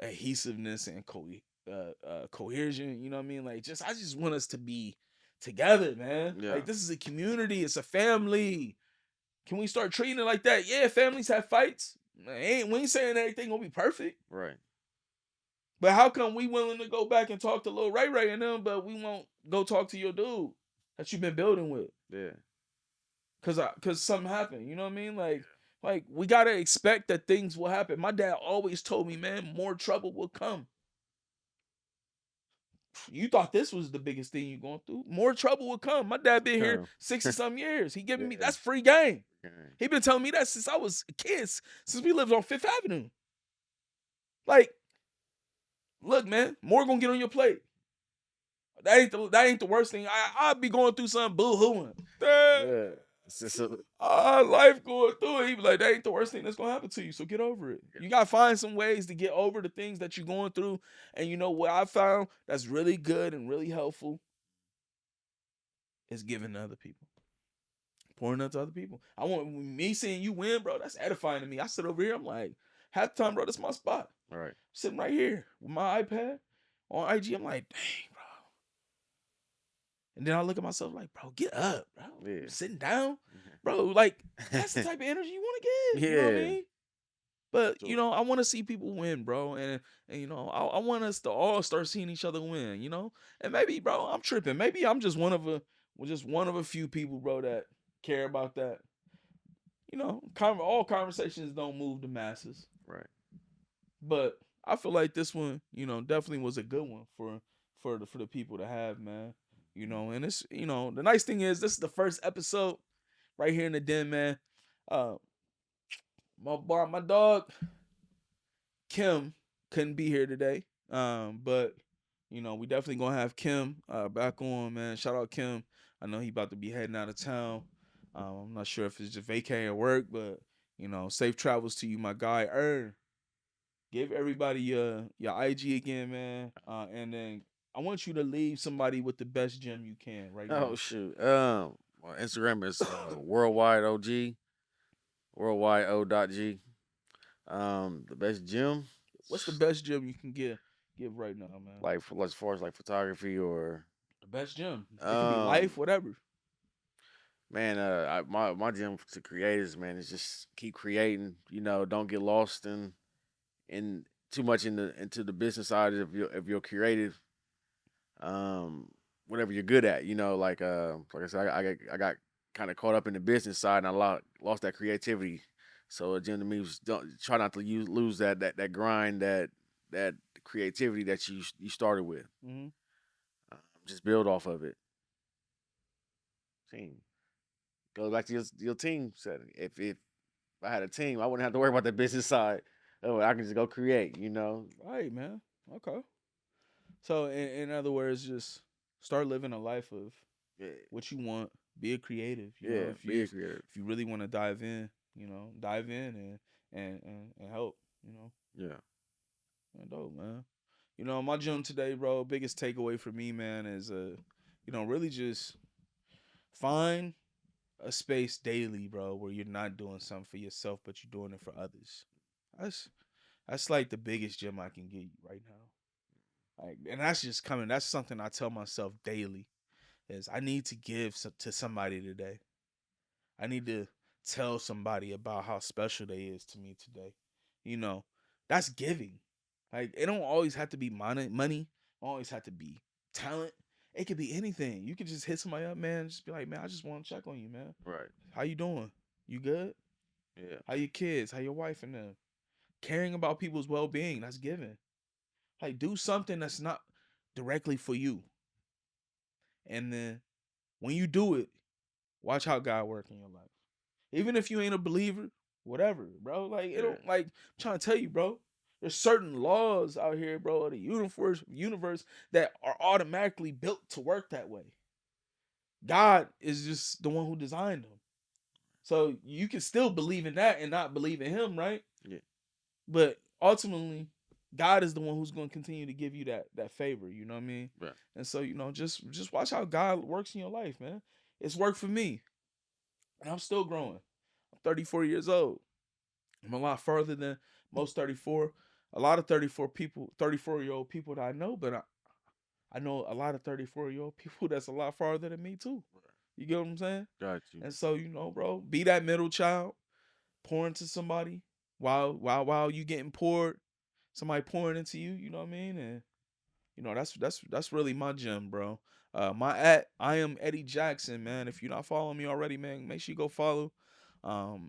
adhesiveness and cohesion. You know what I mean? Like, I just want us to be together, man. Yeah. Like, this is a community. It's a family. Can we start treating it like that? Yeah, families have fights. We ain't saying everything gonna be perfect. Right. But how come we willing to go back and talk to Lil Ray Ray and them, but we won't go talk to your dude that you've been building with? Yeah. Cause something happened. You know what I mean? Like we gotta expect that things will happen. My dad always told me, man, more trouble will come. You thought this was the biggest thing you going through? More trouble will come. My dad been here 60-some years. He giving me that's free game. He been telling me that since I was a kid, since we lived on Fifth Avenue. Like, look, man, more gonna get on your plate. That ain't the worst thing. I'll be going through something boo-hooing. Yeah. Life going through it. He be like, that ain't the worst thing that's gonna happen to you. So get over it. You gotta find some ways to get over the things that you're going through. And you know what I found that's really good and really helpful is giving to other people. Pouring out to other people. I want me seeing you win, bro. That's edifying to me. I sit over here. I'm like, half the time, bro, that's my spot. All right. Sitting right here with my iPad on IG. I'm like, dang, bro. And then I look at myself like, bro, get up, bro. Yeah. Sitting down, bro. Like, that's the type of energy you want to give. You know what I mean? But I want to see people win, bro. And I want us to all start seeing each other win. And maybe, bro, I'm tripping. Maybe I'm just one of a few people, bro, that care about that. All conversations don't move the masses. Right. But I feel like this one, definitely was a good one for the people to have, man. And it's the nice thing is this is the first episode right here in the den, man. My dog Kim couldn't be here today. But we definitely gonna have Kim back on, man. Shout out Kim. I know he about to be heading out of town. I'm not sure if it's just vacating or work, but safe travels to you, my guy. Give everybody your IG again, man. And then I want you to leave somebody with the best gem you can right now. Oh shoot. My Instagram is worldwide OG, worldwide.g. The best gym. What's the best gem you can give right now, man? Like as far as like photography or the best gem. It could be life, whatever. Man, my gym to creators, man, is just keep creating. Don't get lost in too much into the business side of your creative. Whatever you're good at, like I said, I got kind of caught up in the business side and I lost that creativity. So a gym to me was don't try not to lose that grind, that creativity that you started with. Mm-hmm. Just build off of it. Team. Go back to your team setting. If I had a team, I wouldn't have to worry about the business side. Oh, I can just go create. Right, man. Okay. So in other words, just start living a life of what you want. Be a creative. Be a creative. If you really want to dive in, dive in and help. Yeah. Dope, man. My gym today, bro. Biggest takeaway for me, man, is really just Find a space daily, bro, where you're not doing something for yourself, but you're doing it for others. That's that's like the biggest gem I can get you right now. Like, and that's just coming. That's something I tell myself daily. Is I need to give to somebody today. I need to tell somebody about how special they is to me today. You know, that's giving. Like it don't always have to be money. Money always have to be talent. It could be anything. You could just hit somebody up, man. Just be like, man, I just want to check on you, man. Right. How you doing? You good? Yeah. How your kids? How your wife and them? Caring about people's well being. That's giving. Like do something that's not directly for you. And then when you do it, watch how God work in your life. Even if you ain't a believer, whatever, bro. Like it don't like I'm trying to tell you, bro. There's certain laws out here, bro, of the universe that are automatically built to work that way. God is just the one who designed them. So you can still believe in that and not believe in him, right? Yeah. But ultimately, God is the one who's going to continue to give you that favor, you know what I mean? Right. And so, just watch how God works in your life, man. It's worked for me. And I'm still growing. I'm 34 years old. I'm a lot further than most 34. A lot of 34-year-old people that I know, but I know a lot of 34-year-old people that's a lot farther than me too. You get what I'm saying? Got you. And so, bro, be that middle child, pour into somebody while you getting poured, somebody pouring into you, you know what I mean? And that's really my gem, bro. I am Iameddiejackson, man. If you're not following me already, man, make sure you go follow.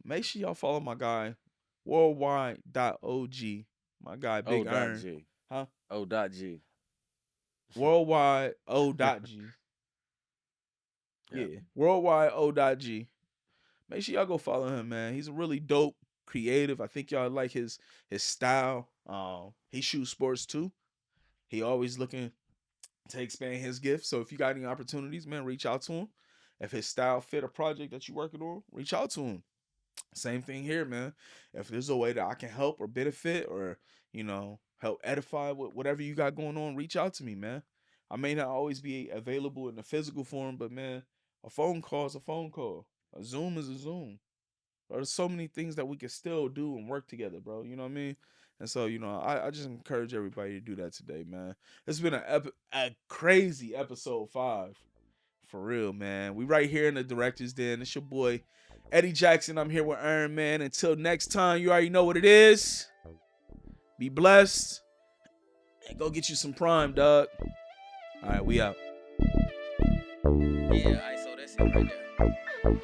Make sure y'all follow my guy, worldwide.og. My guy, Big Earn. O.G. Huh? O.G. Worldwide O.G. Yeah. Worldwide O.G. Make sure y'all go follow him, man. He's a really dope, creative. I think y'all like his style. He shoots sports too. He always looking to expand his gift. So if you got any opportunities, man, reach out to him. If his style fit a project that you're working on, reach out to him. Same thing here, man. If there's a way that I can help or benefit or, help edify with whatever you got going on, reach out to me, man. I may not always be available in the physical form, but man, a phone call is a phone call. A Zoom is a Zoom. There's so many things that we can still do and work together, bro. You know what I mean? And so, I just encourage everybody to do that today, man. It's been a crazy episode 5. For real, man. We right here in the director's den. It's your boy, Iameddiejackson. I'm here with Earn, man. Until next time, you already know what it is. Be blessed. And go get you some Prime, dog. All right, we out. Yeah, so that's it right there.